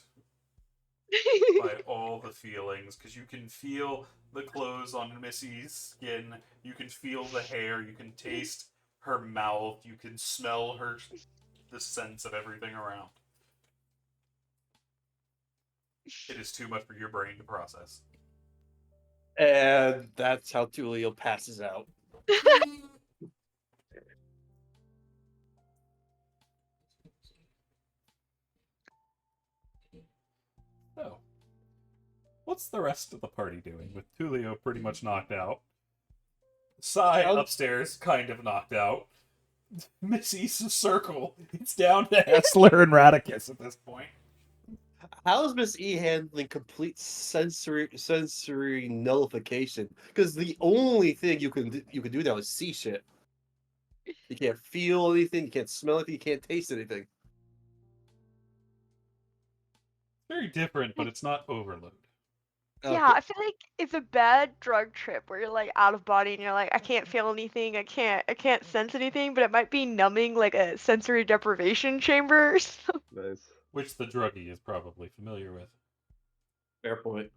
by all the feelings, because you can feel the clothes on Missy's skin, you can feel the hair, you can taste her mouth, you can smell the sense of everything around. It is too much for your brain to process. And that's how Tulio passes out. So, what's the rest of the party doing with Tulio pretty much knocked out? Sai How- upstairs, kind of knocked out. Missy's circle. It's down to Hessler and Radicus at this point. How is Miss E handling complete sensory nullification? Because the only thing you can do now is see shit. You can't feel anything. You can't smell anything. You can't taste anything. Very different, but it's not overload. Yeah, I feel like it's a bad drug trip where you're like out of body and you're like, I can't feel anything, I can't sense anything, but it might be numbing like a sensory deprivation chamber or something. Nice. Which the druggie is probably familiar with. Fair point.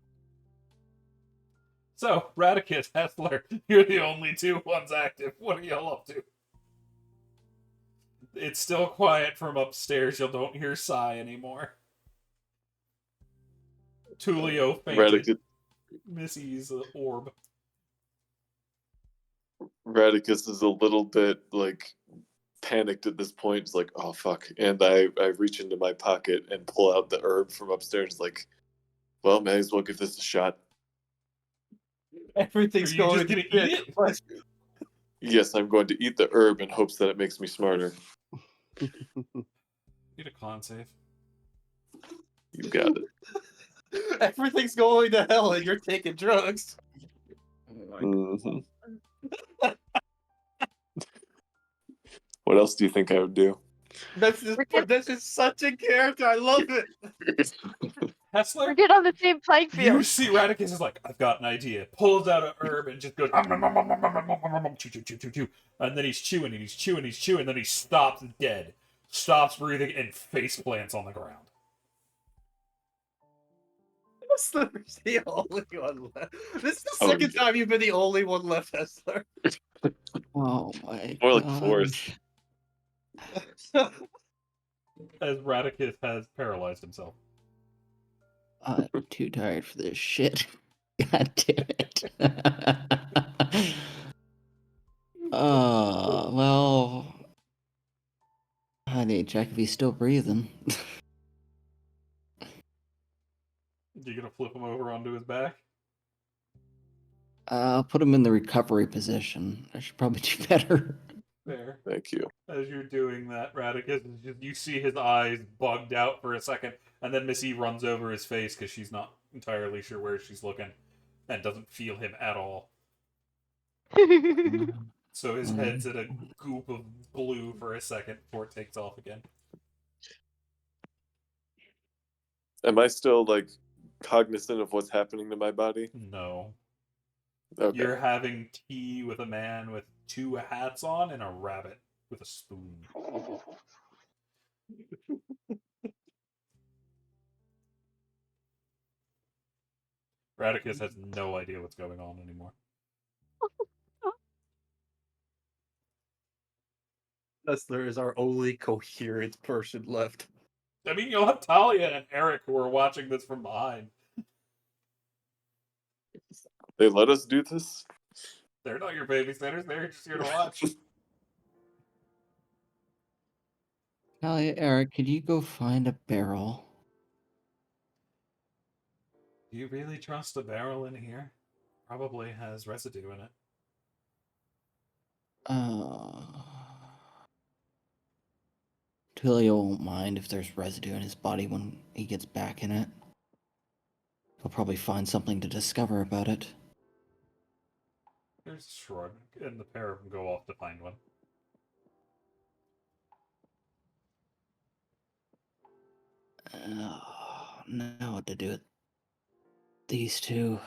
So, Radicus, Hessler, you're the only two ones active. What are y'all up to? It's still quiet from upstairs. You don't hear Sai anymore. Tulio fainted Radicus, Missy's orb. Radicus is a little bit like panicked at this point. It's like, oh fuck! And I reach into my pocket and pull out the herb from upstairs. Like, well, may as well give this a shot. Everything's Are you going just gonna to eat it? But Yes, I'm going to eat the herb in hopes that it makes me smarter. Need a con save. You got it. everything's going to hell, and you're taking drugs. Mhm. What else do you think I would do? This We're is such a character. I love it. Hessler, good on the same playing you field. see Radicus is like, I've got an idea. Pulls out a herb and just goes, chew, chew, chew, chew, chew. And then he's chewing and he's chewing, he's chewing, and then he stops dead. Stops breathing and face plants on the ground. Hessler's the only one left. This is the Oh, second time you've been the only one left, Hessler. Oh my More like gosh. fourth. As Radicus has paralyzed himself. I'm too tired for this shit. God damn it. Well, I need to check if he's still breathing. You gonna flip him over onto his back? I'll put him in the recovery position. I should probably do better. There. Thank you. As you're doing that, Radicus, you see his eyes bugged out for a second, and then Missy runs over his face because she's not entirely sure where she's looking and doesn't feel him at all. So his head's in a goop of blue for a second before it takes off again. Am I still like cognizant of what's happening to my body? No. Okay. You're having tea with a man with two hats on and a rabbit with a spoon. Radicus has no idea what's going on anymore. Hessler is our only coherent person left. I mean, you'll have Talia and Eric who are watching this from behind. They let us do this? They're not your babysitters, they're just here to watch. Talia, Eric, could you go find a barrel? Do you really trust a barrel in here? Probably has residue in it. Tulio won't mind if there's residue in his body when he gets back in it. He'll probably find something to discover about it. There's a shrug, and the pair of them go off to find one. Now what to do with these two?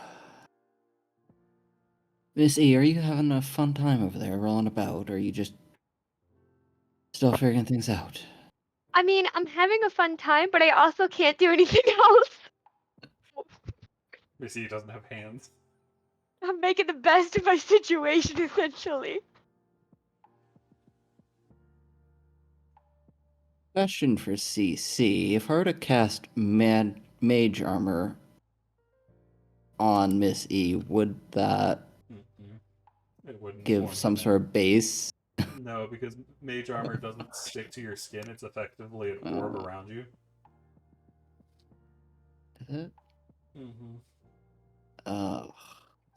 Miss E, are you having a fun time over there rolling about, or are you just still figuring things out? I mean, I'm having a fun time, but I also can't do anything else. Missy doesn't have hands. I'm making the best of my situation, essentially. Question for CC. If I were to cast Mage Armor on Miss E, would that It wouldn't give form some the sort of base? No, because mage armor doesn't stick to your skin. It's effectively an orb around you. Is it? Mm-hmm. Oh.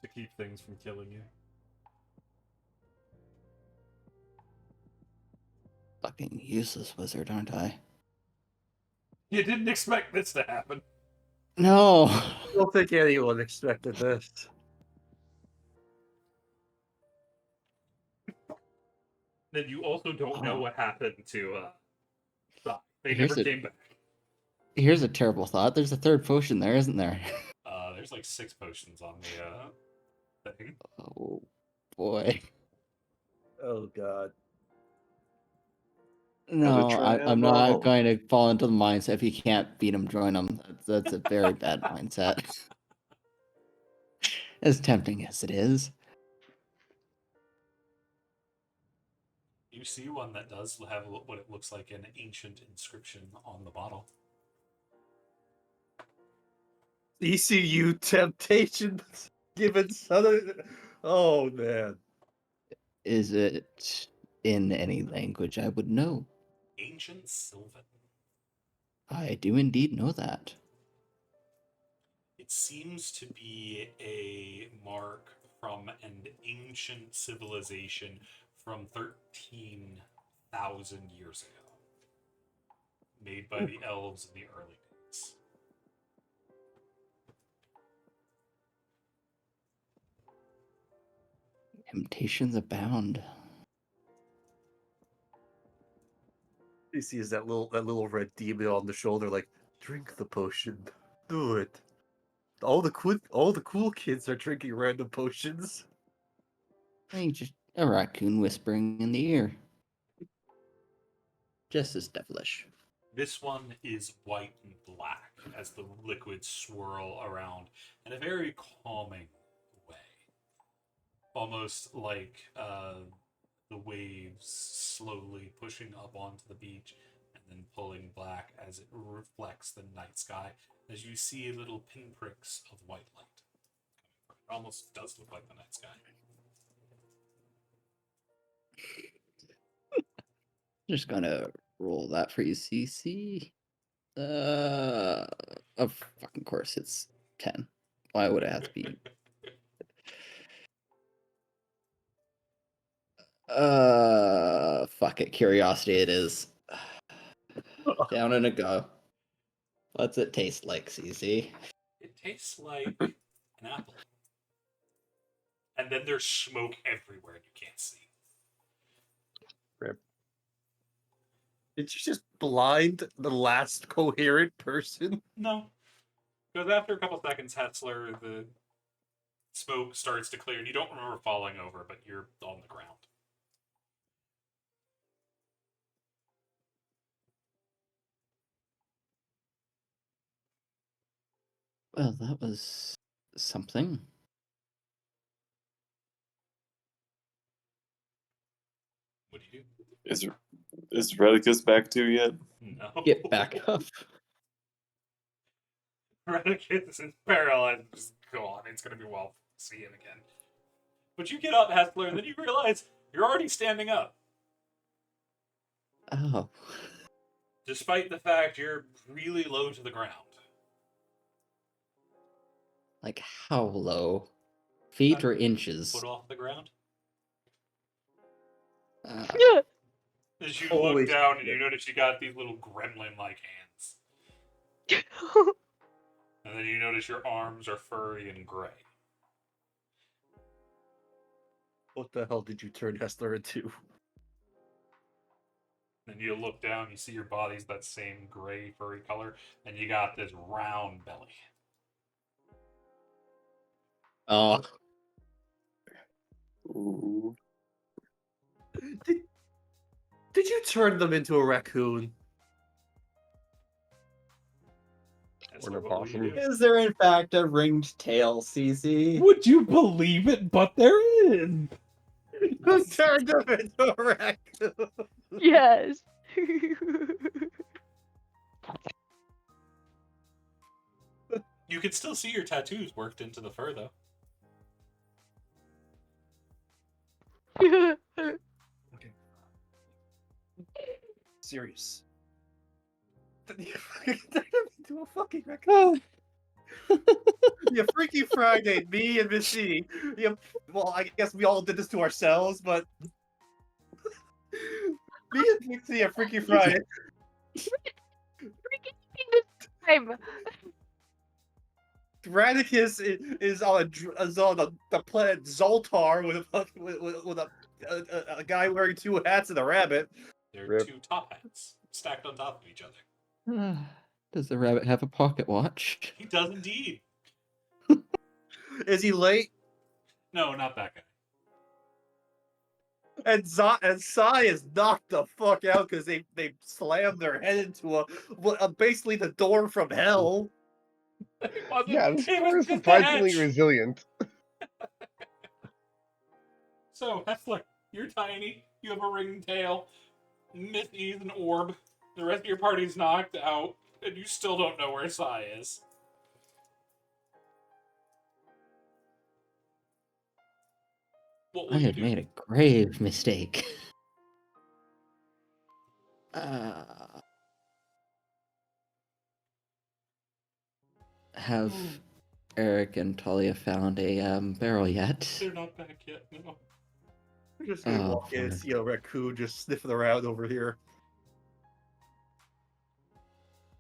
To keep things from killing you. fucking useless wizard, aren't I? You didn't expect this to happen. No. I don't think anyone expected this. Then you also don't know Oh. what happened to Sai. They Here's never a- came back. Here's a terrible thought. There's a third potion there, isn't there? There's like 6 potions on the thing. Oh boy. Oh god. No, I'm not travel. going to fall into the mindset if you can't beat him, join him. That's a very bad mindset. As tempting as it is. You see one that does have what it looks like an ancient inscription on the bottle. ECU temptation given southern. Oh man. Is it in any language I would know? Ancient Sylvan. I do indeed know that. It seems to be a mark from an ancient civilization from 13,000 years ago. Made by the elves in the early days. Temptations abound. You see is that little red demon on the shoulder, like, drink the potion. Do it. All the cool kids are drinking random potions. I think just a raccoon whispering in the ear. Just as devilish. This one is white and black as the liquids swirl around in a very calming way. Almost like the waves slowly pushing up onto the beach and then pulling back as it reflects the night sky as you see little pinpricks of white light. It almost does look like the night sky. Just gonna roll that for you, CC. Of fucking course it's 10. Why would it have to be? Fuck it. Curiosity it is. Down and a go. What's it taste like, CC? It tastes like an apple. And then there's smoke everywhere and you can't see. Did you just blind the last coherent person? No. Because after a couple seconds, Hetzler, the smoke starts to clear, and you don't remember falling over, but you're on the ground. Well, that was something. What do you do? Is Redicus back too yet? No. Get back up. Redicus is paralyzed, just gone. It's going to be well to see him again. But you get up, Hetzler, and then you realize you're already standing up. Oh. Despite the fact you're really low to the ground. Like how low? Feet or inches? Foot off the ground. Uh, As you Holy look down and shit. you notice you got these little gremlin-like hands. And then you notice your arms are furry and gray. What the hell did you turn Hessler into? And you look down, you see your body's that same gray furry color, and you got this round belly. oh. Ooh. Did you turn them into a raccoon? That's Or an what will you opossum. do? Is there in fact a ringed tail, CC? Would you believe it? But there is. Who turned them into a raccoon? Yes. You can still see your tattoos worked into the fur, though. Serious. You turned him into a fucking raccoon. Yeah, Freaky Friday, me and Missy. Yeah, well, I guess we all did this to ourselves, but Me and Pixie are Freaky Friday. Freaking this time. Granicus is on the planet Zoltar with a guy wearing 2 hats and a rabbit. There are Rip. 2 top hats stacked on top of each other. Does the rabbit have a pocket watch? He does indeed. Is he late? No, not that guy. And Sai is knocked the fuck out because they slammed their head into basically the door from hell. It wasn't. Yeah, this It door was is just a surprisingly hatch. resilient. So, Hessler, you're tiny. You have a ring tail. Mithy's an orb. The rest of your party's knocked out, and you still don't know where Sai is. What will I you have do? made a grave mistake. Have Eric and Talia found a barrel yet? They're not back yet. No. We're just gonna Oh, walk in and fuck. see a raccoon just sniffing around over here.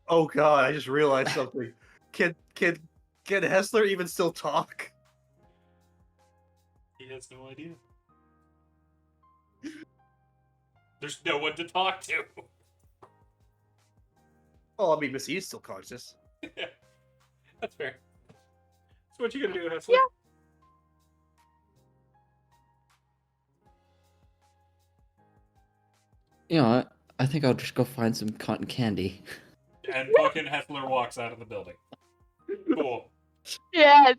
Oh god, I just realized something. Can Hessler even still talk? He has no idea. There's no one to talk to. Oh, I mean, Missy is still conscious. Yeah, that's fair. So what you gonna do, Hessler? Yeah. You know what? I think I'll just go find some cotton candy. And fucking Hessler walks out of the building. Cool. Yes.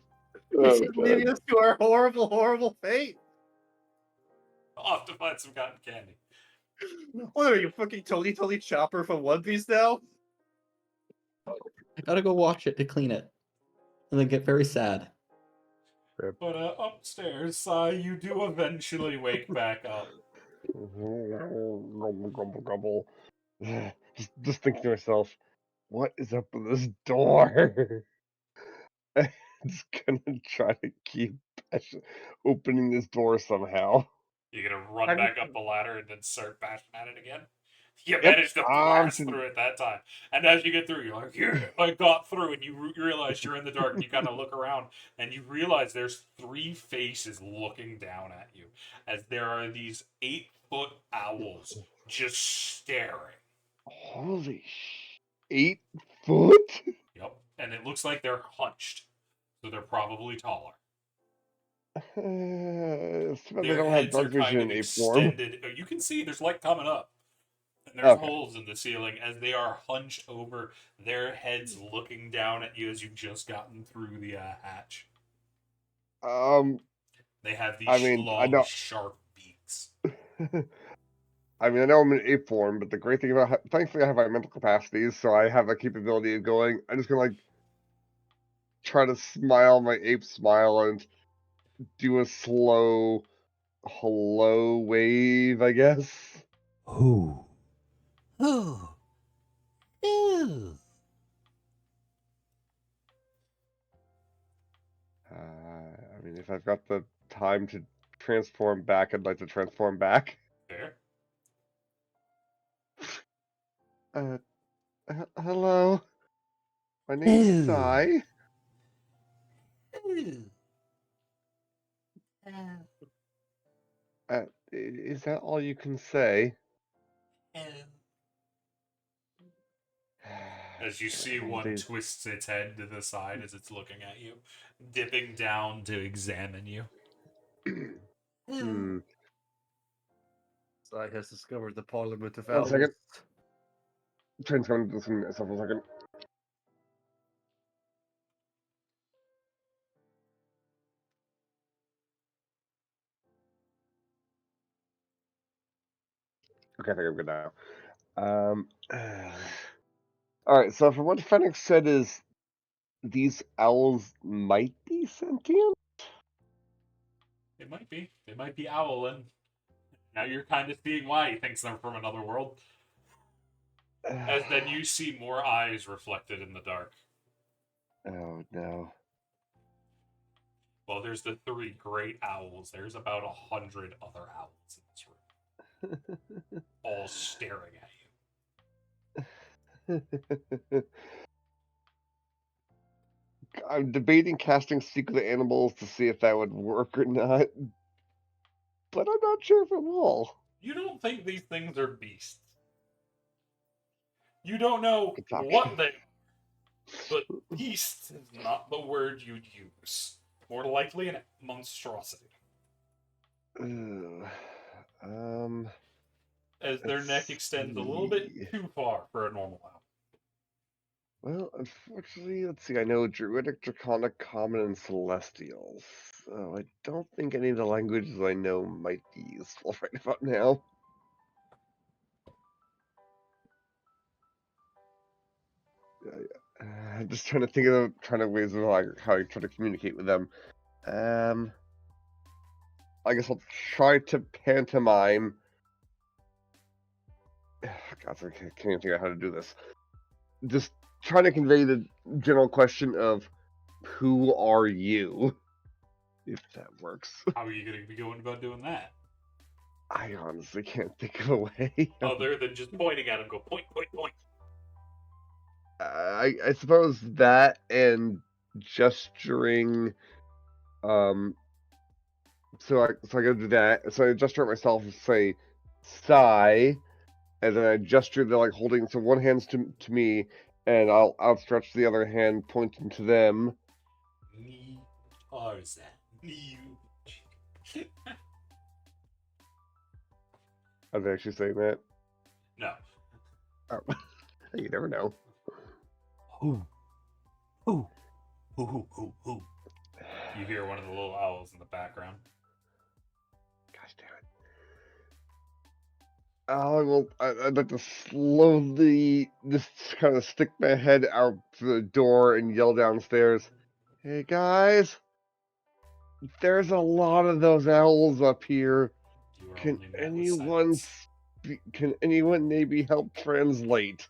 Oh, Leaving us to our horrible, horrible fate. I'll have to find some cotton candy. What are you, fucking Tony Chopper from One Piece now? I gotta go watch it to clean it. And then get very sad. But upstairs, you do eventually wake back up. Grumble, grumble, grumble. Just thinking to myself, what is up with this door? It's gonna try to keep opening this door somehow. You're gonna run Have you- back up the ladder and then start bashing at it again? You Yep, managed to blast to- through it that time. And as you get through, you're like, yeah, I got through. And you realize you're in the dark and you kind of look around and you realize there's 3 faces looking down at you as there are these 8-foot owls just staring. Holy 8 foot? Yep. And it looks like they're hunched. So they're probably taller. It's too bad they Their don't have heads are dark vision kind in of ape form. extended. You can see there's light coming up. And there's Okay. holes in the ceiling as they are hunched over, their heads looking down at you as you've just gotten through the hatch. They have these I mean, I long, know- sharp beaks. I mean, I know I'm in ape form, but the great thing about thankfully I have my mental capacities, so I have a capability of going. I'm just gonna like try to smile my ape smile and do a slow hello wave, I guess. Ooh. Ooh. Ooh. I mean, if I've got the time to transform back, I'd like to transform back. Fair. Hello. My name's Ew. Sai. Ooh. Is that all you can say? As you see one twists its head to the side as it's looking at you, dipping down to examine you. Hmm. Sai has discovered the Parliament of 1 Owls. second. Transform this in myself 1 second. Okay, I think I'm good now. Alright, so from what Fennec said is these owls might be sentient? It might be. They might be owling. Now you're kind of seeing why he thinks they're from another world. As then you see more eyes reflected in the dark. Oh no. Well, there's the 3 great owls. There's about 100 other owls in this room. all staring at I'm debating casting Secret Animals to see if that would work or not, but I'm not sure if it will. you. You don't think these things are beasts. You don't know It's option. what they are, but beast is not the word you'd use. More likely a monstrosity. Ugh. As their Let's neck extends a little bit see. too far for a normal owl. Well, unfortunately, let's see. I know Druidic, Draconic, Common, and Celestials. So I don't think any of the languages I know might be useful right about now. I'm just trying to think of ways of like how I try to communicate with them. I guess I'll try to pantomime. God, I can't even figure out how to do this. Just trying to convey the general question of who are you, if that works. How are you going to be going about doing that? I honestly can't think of a way. Other than just pointing at him, go point, point, point. I suppose that and gesturing. So I gotta do that. So I gesture at myself and say, "Sigh," and then I gesture the like holding. So one hand's to me, and I'll outstretch the other hand, pointing to them. Me, Tarzan, me. Are they actually saying that? No. Oh, you never know. Who? Who? Who? You hear one of the little owls in the background. Gosh damn it. I'd like to slowly just kind of stick my head out the door and yell downstairs, "Hey guys, there's a lot of those owls up here. You are Can only met with anyone silence. can anyone maybe help translate?"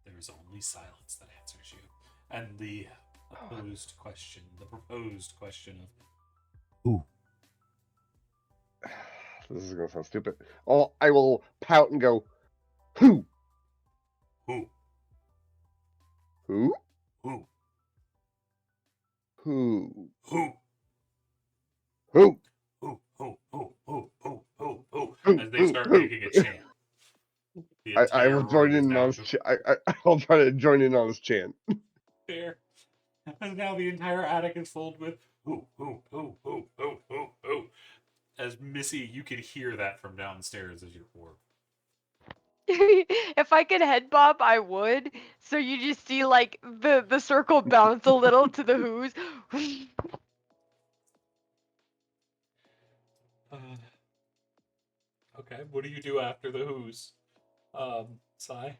There is only silence that answers you. And the proposed question of who? This is gonna sound stupid. Oh, I will pout and go, "Who? Who? Who? Who? Who? Who? Who? Who? Who? As they Who? start Who?" making a chant. The I entire will room join is in now on this. I'll try to join in on this chant. fair. And now the entire attic is filled with who. As Missy, you could hear that from downstairs as you're orb. If I could head bop, I would. So you just see like the circle bounce a little to the who's. Okay, what do you do after the who's? Sai?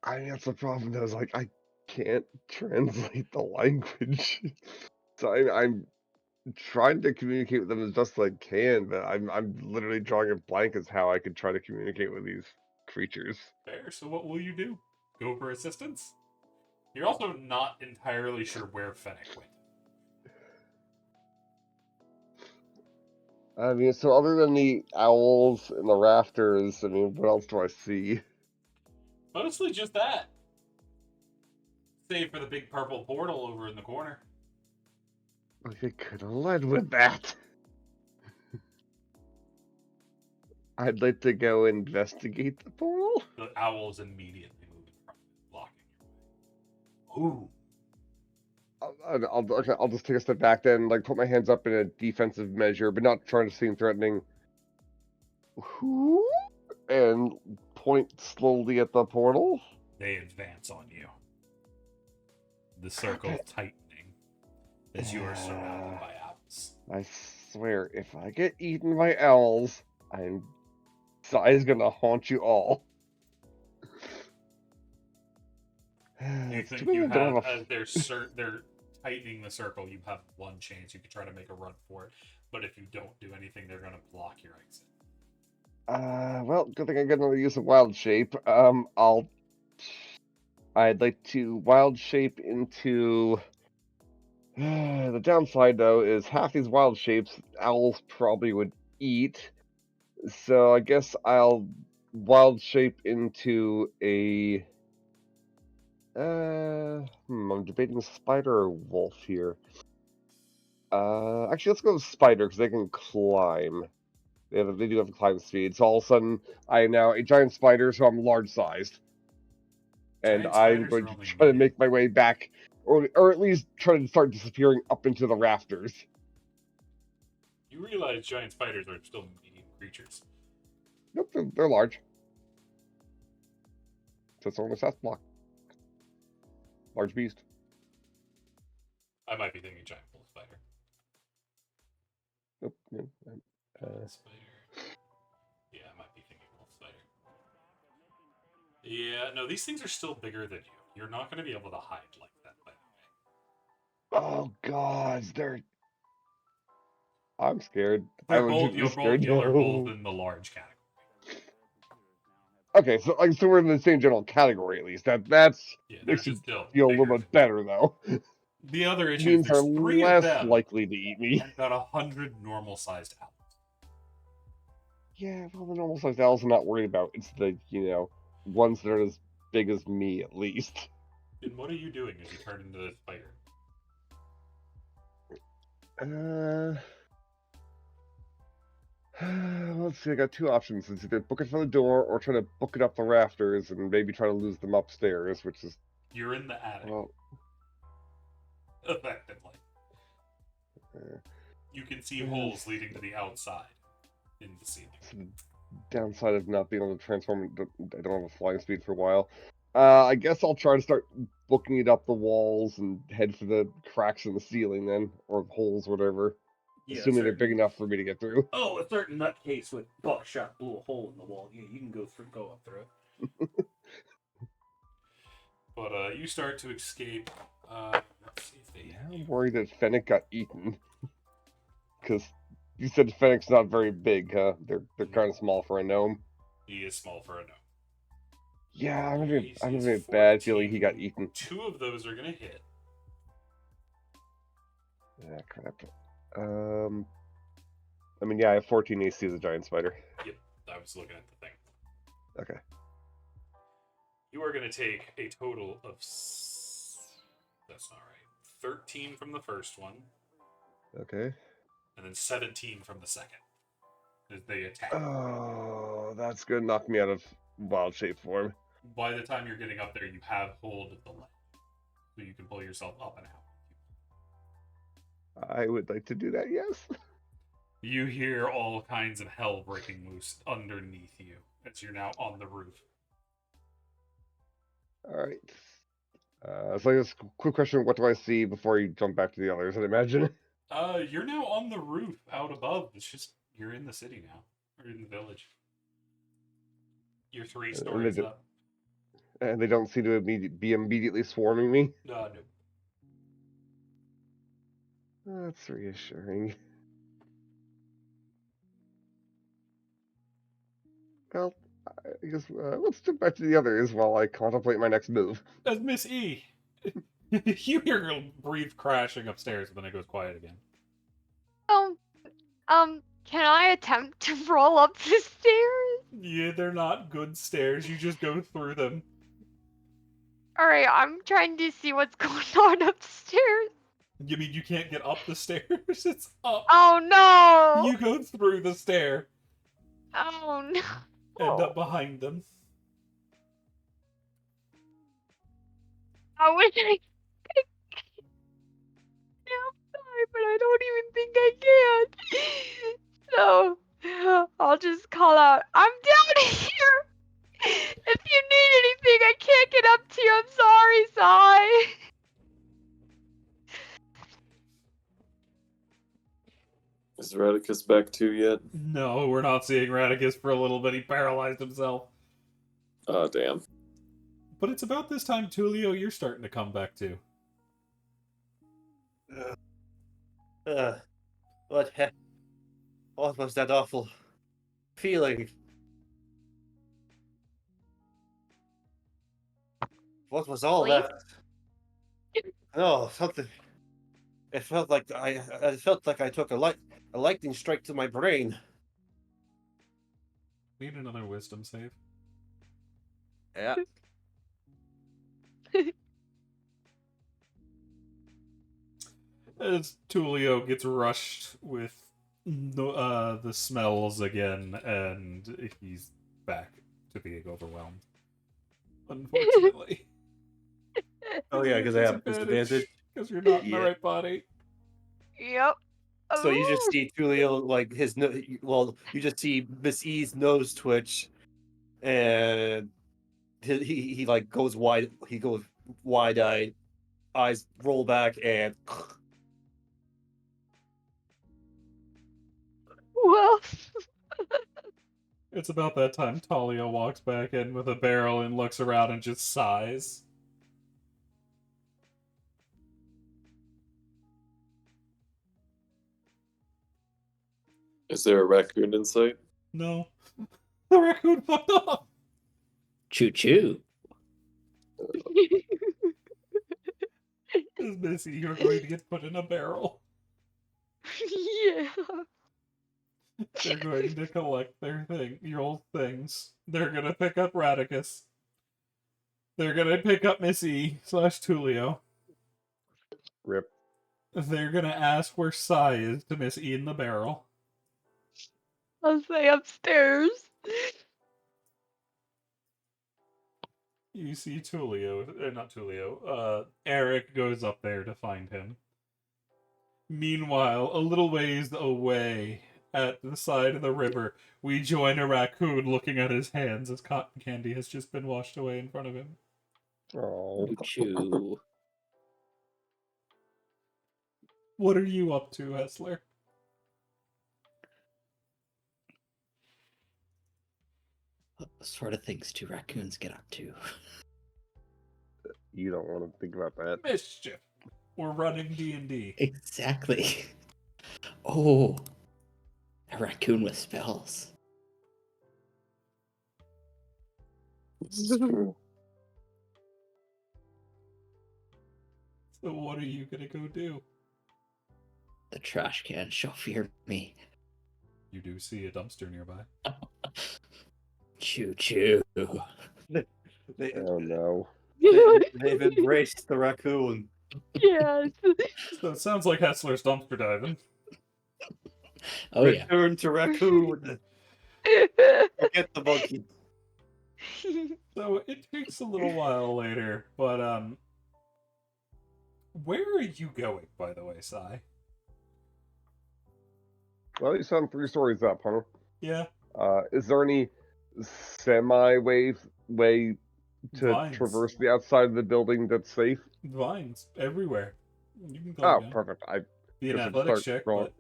I mean, that's the problem. Though, is like I can't translate the language, so I'm trying to communicate with them as best I can. But I'm literally drawing a blank as how I could try to communicate with these creatures. Fair, so what will you do? Go for assistance? You're also not entirely sure where Fennec went. I mean, so other than the owls and the rafters, I mean, what else do I see? Mostly just that. Save for the big purple portal over in the corner. Like I could have led with that. I'd like to go investigate the portal. The owls immediately move in front of it, blocking your way. Who? I'll just take a step back then, like put my hands up in a defensive measure, but not trying to seem threatening. Who? And point slowly at the portal. They advance on you. The circle tightening as you are surrounded by owls. I swear, if I get eaten by owls, Sai's gonna haunt you all. You think you have, as they're tightening the circle, you have one chance. You could try to make a run for it, but if you don't do anything, they're going to block your exit. Well, good thing I got another use of wild shape. I'd like to wild shape into The downside, though, is half these wild shapes owls probably would eat. So I guess I'll wild shape into a. I'm debating spider or wolf here. Actually, let's go with spider because they can climb. They do have climb speed. So all of a sudden, I am now a giant spider, so I'm large sized, and Giant I'm spiders are going to only try to medium. make my way back, or at least try to start disappearing up into the rafters. You realize giant spiders are still medium creatures. Nope, they're large. So it's only a block. Large beast. I might be thinking giant wolf spider. Nope. No, Giant spider. Yeah, I might be thinking wolf spider. Yeah, no, these things are still bigger than you. You're not going to be able to hide like that, by the way. oh God, I'm scared. I They're would both, be scared. y'all are both No. in the large category. Okay, so we're in the same general category at least. That's Yeah, they're makes it just still feel a little bigger bit than you. better though. The other issue is Means they're there's 3 of less them likely to eat me. and about 100 normal-sized owls. Yeah, well, the normal sized owls I'm not worried about. It's the ones that are as big as me at least. And what are you doing as you turn into the spider? Let's see. I got 2 options. It's either book it from the door or try to book it up the rafters and maybe try to lose them upstairs, which is You're in the attic, well. effectively. Uh, You can see holes leading to the outside in the ceiling. it's the downside of not being able to transform. I don't have a flying speed for a while. I guess I'll try to start booking it up the walls and head for the cracks in the ceiling then, or holes, whatever. Yeah, Assuming they're big enough for me to get through. Oh, a certain nutcase with buckshot blew a hole in the wall. Yeah, you can go up through it. But you start to escape. Let's see if they hit I'm you. worried that Fennec got eaten. Because you said Fennec's not very big, huh? They're kind of small for a gnome. He is small for a gnome. Yeah, I'm AC having is a bad 14. feeling he got eaten. 2 of those are gonna hit. Yeah, crap. I mean, yeah, I have 14 AC as a giant spider. Yep, I was looking at the thing. Okay. You are gonna take a total of. That's not right. 13 from the first one, Okay. and then 17 from the second. As they attack. Oh, that's gonna knock me out of wild shape form. By the time you're getting up there, you have hold of the ledge, so you can pull yourself up and out. I would like to do that, yes. You hear all kinds of hell breaking loose underneath you as you're now on the roof. Alright. So I guess, quick question, what do I see before you jump back to the others, I'd imagine? You're now on the roof out above. It's just, you're in the city now, or in the village. You're 3 stories up. And they don't seem to be immediately swarming me? No. That's reassuring. Well, I guess let's jump back to the others while I contemplate my next move. That's Miss E. You hear her breathe crashing upstairs, and then it goes quiet again. Can I attempt to roll up the stairs? Yeah, they're not good stairs. You just go through them. Alright, I'm trying to see what's going on upstairs. You mean you can't get up the stairs? It's up. Oh no! You go through the stair. Oh no! End up behind them. I wish I could die, but I don't even think I can. So, I'll just call out, I'm down here! If you need anything, I can't get up to you. I'm sorry, Sai. Is Radicus back too yet? No, we're not seeing Radicus for a little bit. He paralyzed himself. Oh, damn. But it's about this time, Tulio, you're starting to come back too. What was that awful feeling? What was all Sleep? that? No, something. It felt like I took a lightning strike to my brain. Need another wisdom save. Yeah. As Tulio gets rushed with the smells again, and he's back to being overwhelmed. Unfortunately. Oh yeah, because I have disadvantage. Because you're not in the Yeah. right body. Yep. So you just Ooh. see Tulio like you just see Miss E's nose twitch, and he like goes wide. He goes wide-eyed, eyes roll back, and Well, It's about that time Talia walks back in with a barrel and looks around and just sighs. Is there a raccoon in sight? No. The raccoon fucked off! Choo choo. As Missy, you're going to get put in a barrel. yeah. They're going to collect your old things. They're gonna pick up Radicus. They're gonna pick up Missy / Tulio. Rip. They're gonna ask where Sai is to Miss E in the barrel. I'll say upstairs. You see not Tulio, Eric goes up there to find him. Meanwhile, a little ways away, at the side of the river, we join a raccoon looking at his hands as cotton candy has just been washed away in front of him. Oh. Choo. What are you up to, Hessler? What sort of things do raccoons get up to? You don't want to think about that. Mischief. We're running D&D. Exactly. Oh, a raccoon with spells. This is true. So what are you gonna go do? The trash can shall fear me. You do see a dumpster nearby. Choo choo. they, Oh no. they've embraced the raccoon. Yes. So it sounds like Hessler's dumpster diving. Oh yeah. Return to raccoon. Forget the monkey. So it takes a little while later, but where are you going, by the way, Sai? Well, you sound 3 stories up, huh? Yeah. Is there any way to Vines. traverse the outside of the building that's safe? Vines everywhere. You can go Oh, down. perfect. I Be an guess I'd athletics start check, rolling.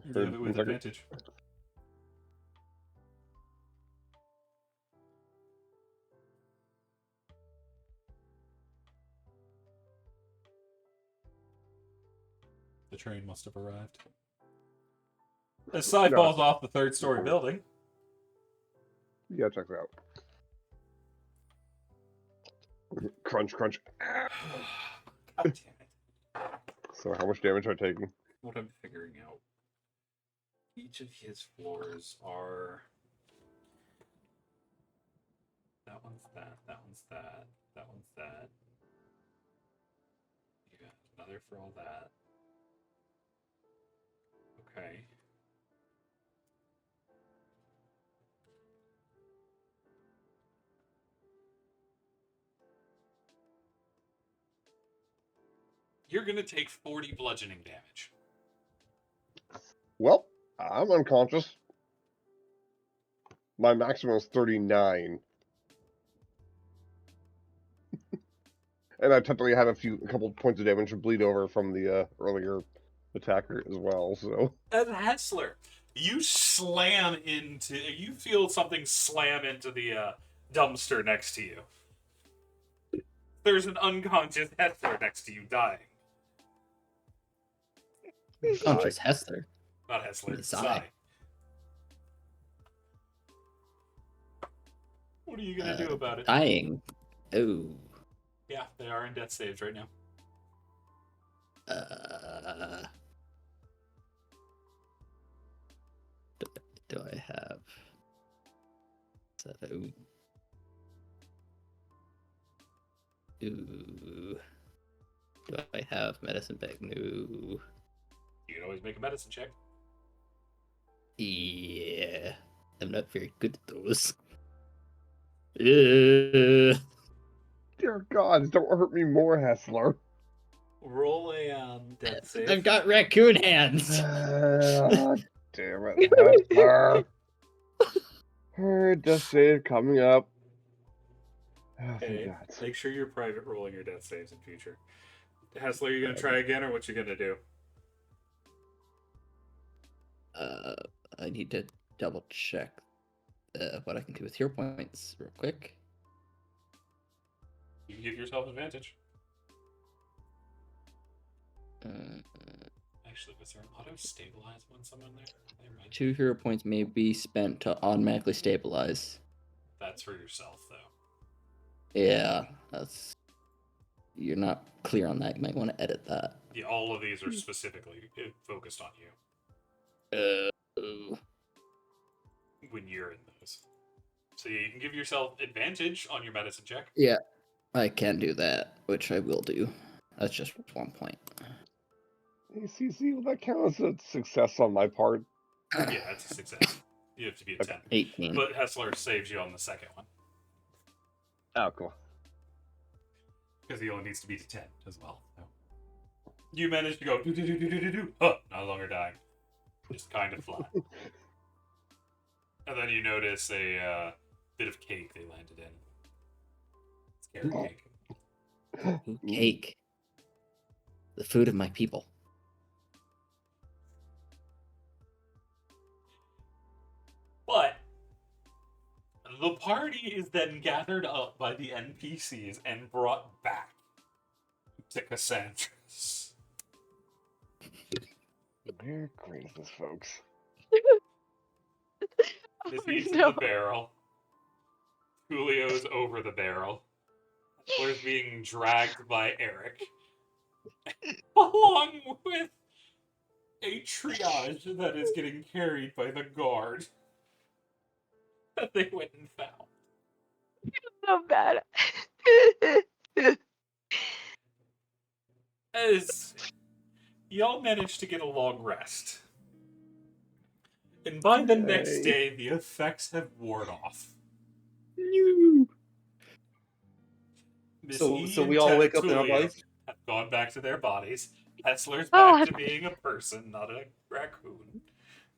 but you have it with Second. advantage. The train must have arrived. As Sai No. falls off the 3rd-story building. Yeah, check it out. Crunch, crunch. God damn it. So how much damage am I taking? What I'm figuring out. Each of his floors are... That one's that, that one's that, that one's that. You got another for all that. Okay. You're gonna take 40 bludgeoning damage. Well, I'm unconscious. My maximum is 39. And I technically had a couple points of damage to bleed over from the earlier attacker as well, so... As Hessler, you feel something slam into the dumpster next to you. There's an unconscious Hessler next to you dying. Conscious Hessler. Not Hessler, Sai. Sai. What are you gonna do about it? Dying. Oh. Yeah, they are in death saves right now. Uh, do I have? So, ooh, do I have medicine bag? No. You can always make a medicine check. Yeah, I'm not very good at those. Yeah. Dear God, don't hurt me more, Hessler. Roll a death save. I've got raccoon hands. Damn it, Hessler. Death save coming up. Oh, thank Okay, God. make sure you're private rolling your death saves in future. Hessler, you gonna try again, or what you gonna do? I need to double check what I can do with hero points real quick. You can give yourself advantage. Actually, was there an auto stabilize when someone there? Never mind. 2 hero points may be spent to automatically stabilize. That's for yourself, though. Yeah, that's. You're not clear on that. You might want to edit that. Yeah, all of these are specifically focused on you when you're in those. So yeah, you can give yourself advantage on your medicine check. Yeah, I can do that, which I will do. That's just 1 point. Hey, CC, will that count as a success on my part? Yeah, it's a success. You have to be a 10. 18. But Hessler saves you on the second one. Oh, cool. Because he only needs to be to 10 as well. So. You managed to go do. Huh, no longer dying. Just kind of flat. And then you notice a bit of cake they landed in. It's carrot cake. Ooh, cake. The food of my people. But the party is then gathered up by the NPCs and brought back to Cassandra's. Merry Christmas, folks. Missy's no. in the barrel. Julio's over the barrel. Hessler's being dragged by Eric. Along with a triage that is getting carried by the guard that they went and found. So bad. As y'all managed to get a long rest. And by the next Yay. day, the effects have worn off. Miss So E we and all Ted wake up in our Tulio bodies? have gone back to their bodies. Hessler's Oh, back to being a person, not a raccoon.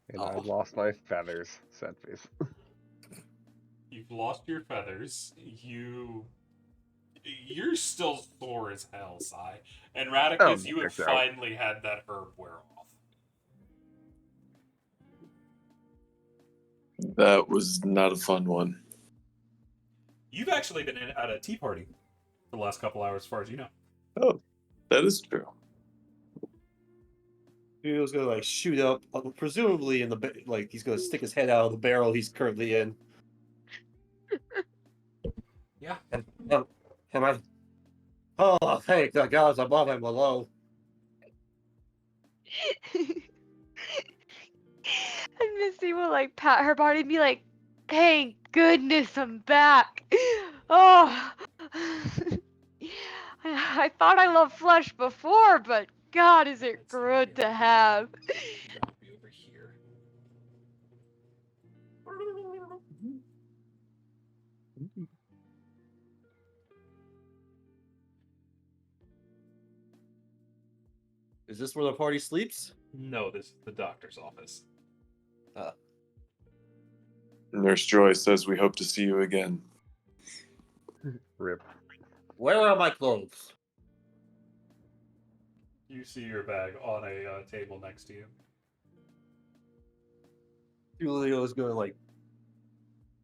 And Oh. I lost my feathers. Sad face. You've lost your feathers. You're still sore as hell, Sai. And Radicus, you have checked out. finally had that herb wear off. That was not a fun one. You've actually been at a tea party for the last couple hours, as far as you know. Oh, that is true. He was gonna like shoot up, presumably in the like he's gonna stick his head out of the barrel he's currently in. Yeah. Am I? Oh, thank the gods above and below. And Missy will like pat her body and be like, "Thank goodness I'm back." Oh, I thought I loved flesh before, but God, is it good to have. Drop you over here. Is this where the party sleeps? No, this is the doctor's office. Nurse Joy says we hope to see you again. Rip. Where are my clothes? You see your bag on a table next to you. Julio is gonna like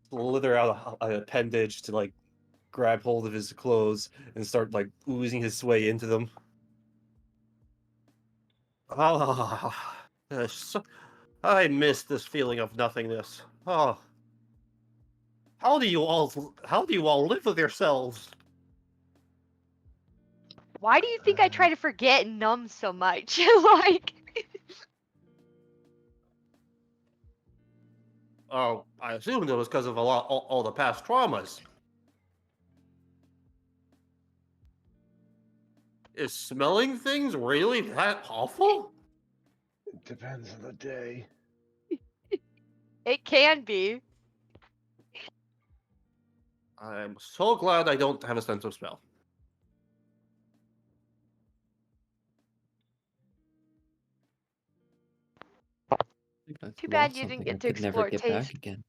slither out an appendage to like grab hold of his clothes and start like oozing his way into them. Ah, I miss this feeling of nothingness. Oh, how do you all live with yourselves? Why do you think I try to forget and numb so much? Like, Oh, I assumed it was because of all the past traumas. Is smelling things really that awful? It depends on the day. it can be. I'm so glad I don't have a sense of smell. I've Too bad lost you didn't something I get to could never explore get taste. back again.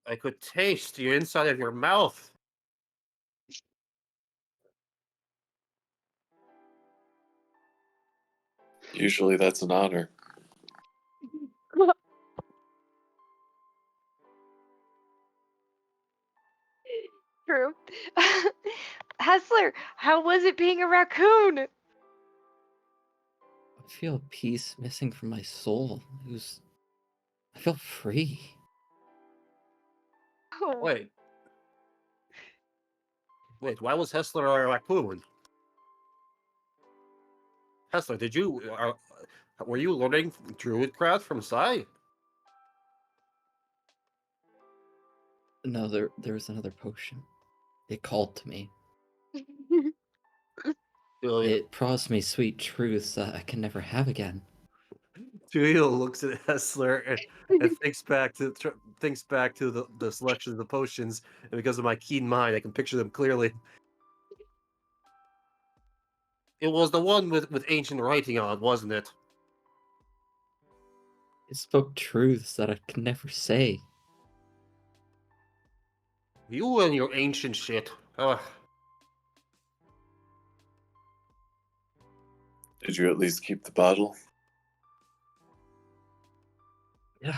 I could taste the inside of your mouth. Usually that's an honor. True. Hessler, how was it being a raccoon? I feel a piece missing from my soul. I feel free. Oh, Wait, why was Hessler a raccoon? Hessler, were you learning Druidcraft from Sai? No, there was another potion. It called to me. Julia It promised me sweet truths that I can never have again. looks at Hessler and thinks back to the selection of the potions, and because of my keen mind, I can picture them clearly. It was the one with ancient writing on, wasn't it? It spoke truths that I can never say. You and your ancient shit. Ugh. Did you at least keep the bottle? Yeah.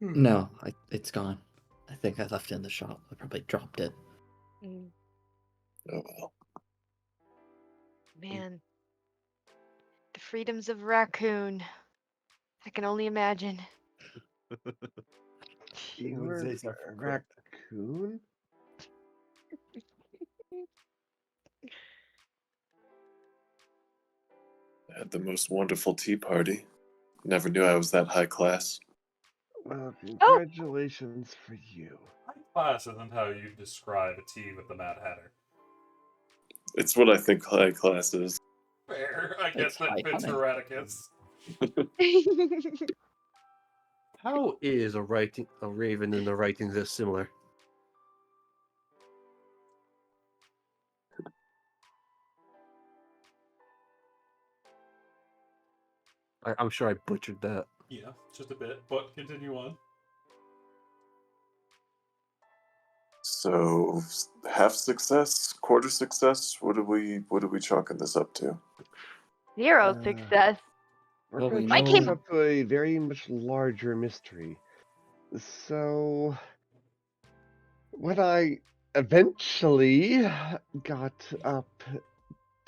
No, it's gone. I think I left it in the shop. I probably dropped it. Mm, Oh well. man, the freedoms of raccoon. I can only imagine. You would were say so. a raccoon? I had the most wonderful tea party. Never knew I was that high class. Well, congratulations for you. High class isn't how you describe a tea with the Mad Hatter. It's what I think high class is. Fair. I Like guess that high fits honey. Erraticus. How is a raven and a writing this similar? I'm sure I butchered that. Yeah, just a bit, but continue on. So half success, quarter success. What are we chalking this up to? 0 success. We're Well, going we to chalk know- this up to a very much larger mystery. So, when I eventually got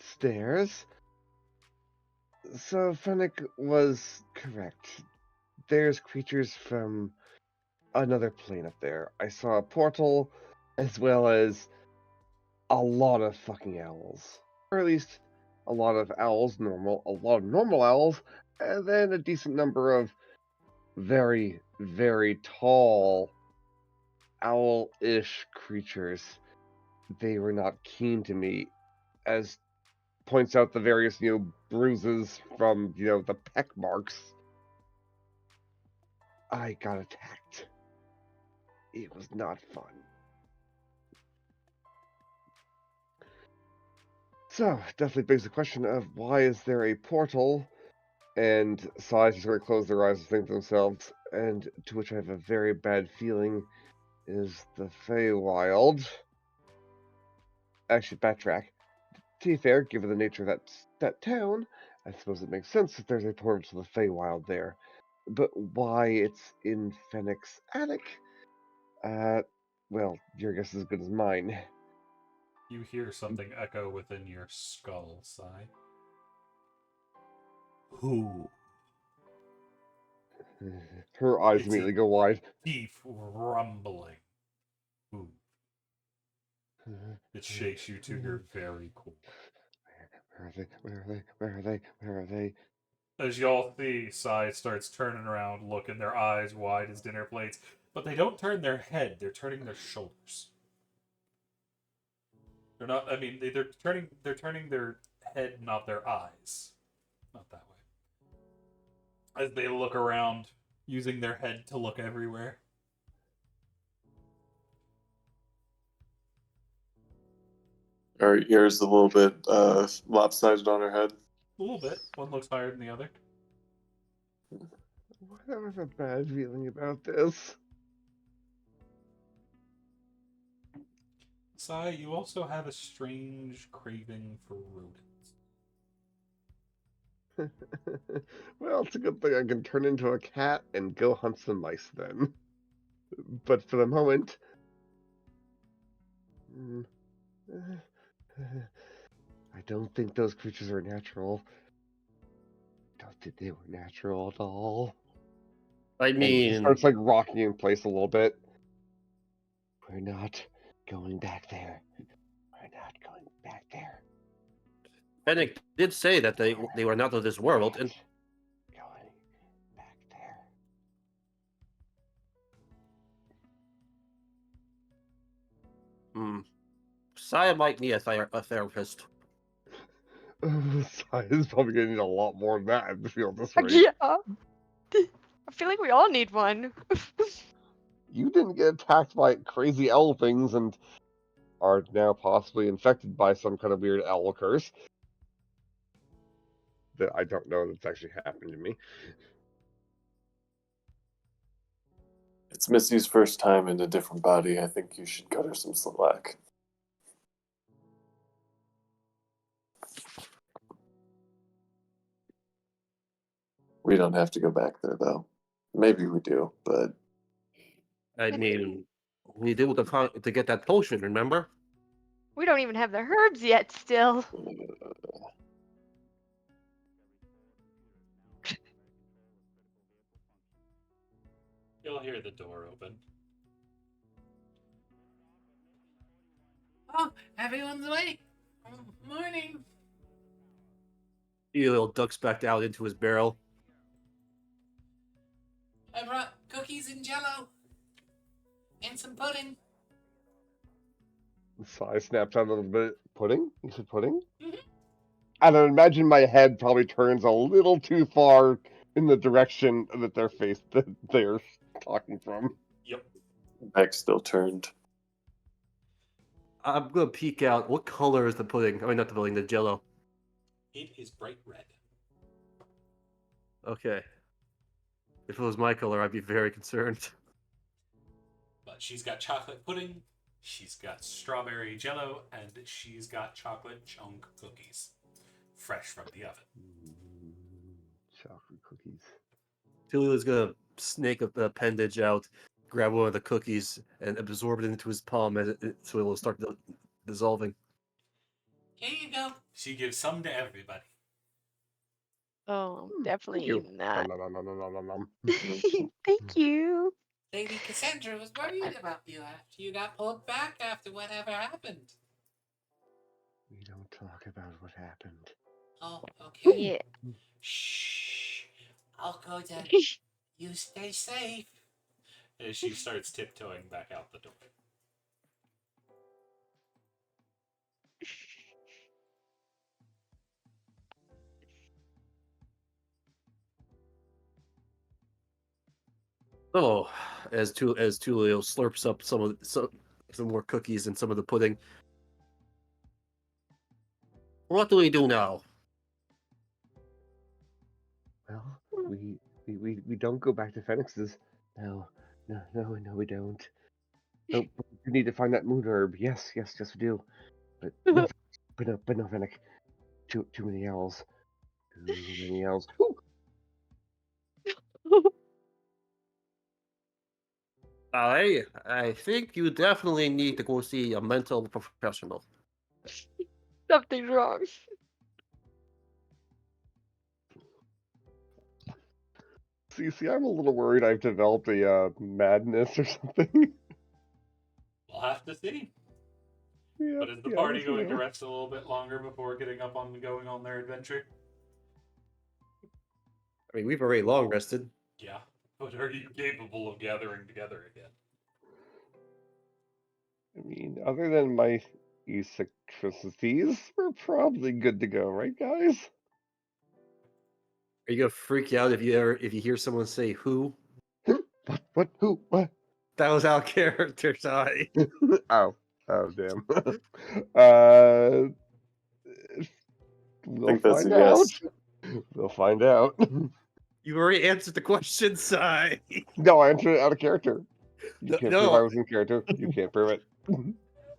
upstairs, so Fennec was correct. There's creatures from another plane up there. I saw a portal, as well as a lot of fucking owls. Or at least a lot of owls, a lot of normal owls, and then a decent number of very, very tall owl-ish creatures. They were not keen to me, as points out the various, bruises from, the peck marks. I got attacked. It was not fun. So, definitely begs the question of why is there a portal? And Sai just going to close their eyes and think to themselves, and to which I have a very bad feeling is the Feywild. Actually, backtrack. To be fair, given the nature of that town, I suppose it makes sense that there's a portal to the Feywild there. But why it's in Fennec's attic? Well, your guess is as good as mine. You hear something echo within your skull, Sigh. Who? Her eyes It's immediately a go wide. deep rumbling. Who? It shakes you to your very core. Where are they? Where are they? Where are they? Where are they? As y'all see, Sai starts turning around, looking, their eyes wide as dinner plates. But they don't turn their head, they're turning their shoulders. They're not, I mean, they're turning their head, not their eyes. Not that way. As they look around, using their head to look everywhere. Our ears a little bit lopsided on her head. A little bit. One looks higher than the other. I have a bad feeling about this. Sai, you also have a strange craving for rodents. Well, it's a good thing I can turn into a cat and go hunt some mice then. But for the moment... I don't think those creatures are natural. I don't think they were natural at all. I And mean, she starts like rocking in place a little bit. We're not going back there. We're not going back there. Fennec did say that they were not of this world, and Going back there. Saya might need a therapist. Sai is probably gonna need a lot more than that I feel this rate. Yeah. I feel like we all need one. You didn't get attacked by crazy owl things and are now possibly infected by some kind of weird owl curse. That I don't know that's actually happened to me. It's Missy's first time in a different body. I think you should cut her some slack. We don't have to go back there, though. Maybe we do, but I mean, we did to get that potion, remember? We don't even have the herbs yet still. You'll hear the door open. Oh, everyone's awake. Morning. Elio ducks back out into his barrel. I brought cookies and jello. And some pudding. Sai snaps out a little bit. Pudding? You said pudding? Mhm. And I imagine my head probably turns a little too far in the direction that that they're talking from. Yep. back still turned. I'm gonna peek out. What color is the pudding? I mean, not the pudding, the jello. It is bright red. Okay. If it was my color, I'd be very concerned. But she's got chocolate pudding, she's got strawberry jello, and she's got chocolate chunk cookies. Fresh from the oven. Chocolate cookies. Tulio's gonna snake a appendage out, grab one of the cookies, and absorb it into his palm so it will start dissolving. Here you go. She gives some to everybody. Oh, I'm definitely Thank you. eating that. Nom, nom, nom, nom, nom, nom, nom. Thank you. Lady Cassandra was worried about you after you got pulled back after whatever happened. We don't talk about what happened. Oh, okay. Yeah. Shh. I'll go then. You stay safe. As she starts tiptoeing back out the door. Oh, as Tulio slurps up some more cookies and some of the pudding. What do we do now? Well, we don't go back to Phoenix's. No, we don't. Oh, but we need to find that moon herb. Yes, we do. But no, no, Fennec. Too many owls. Too many owls. Ooh, I think you definitely need to go see a mental professional. Something's wrong. see, I'm a little worried I've developed a madness or something. We'll have to see. Yeah, But is the yeah, party that's going to real. rest a little bit longer before getting up on going on their adventure? I mean, we've already long rested. Yeah. But are you capable of gathering together again? I mean, other than my eccentricities, we're probably good to go, right, guys? Are you gonna freak out if you hear someone say "who"? What? Who? What? That was our character, sorry. Oh, oh, damn. uh, I we'll think that's a find out. yes. We'll find out. You already answered the question, Sai. No, I entered it out of character. You No, can't prove I no, was in character. You can't prove it.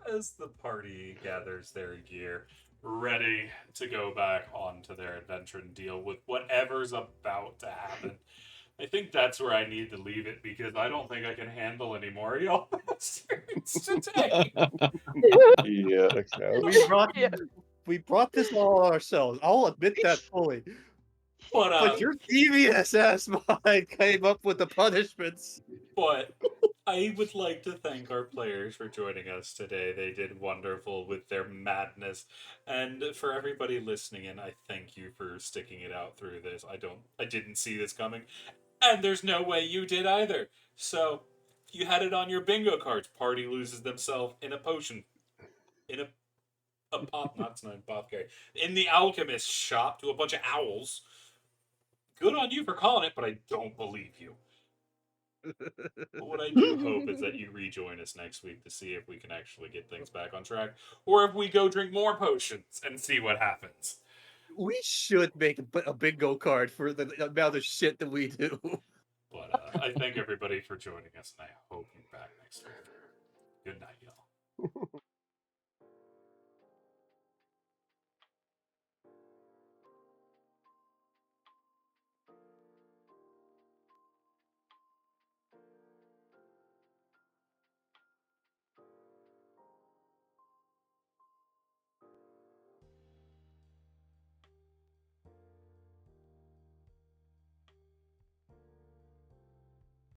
As the party gathers their gear, ready to go back onto their adventure and deal with whatever's about to happen. I think that's where I need to leave it because I don't think I can handle any more of y'all bastards today. Yeah. Checks out. Yeah. we brought this all on ourselves. I'll admit that fully. But But your devious ass mind came up with the punishments. But I would like to thank our players for joining us today. They did wonderful with their madness. And for everybody listening in, I thank you for sticking it out through this. I didn't see this coming. And there's no way you did either. So you had it on your bingo cards. Party loses themselves in a potion. In a pop not an apothecary. In the alchemist shop to a bunch of owls. Good on you for calling it, but I don't believe you. But what I do hope is that you rejoin us next week to see if we can actually get things back on track, or if we go drink more potions and see what happens. We should make a bingo card for the amount of shit that we do. But I thank everybody for joining us, and I hope you're back next week. Good night.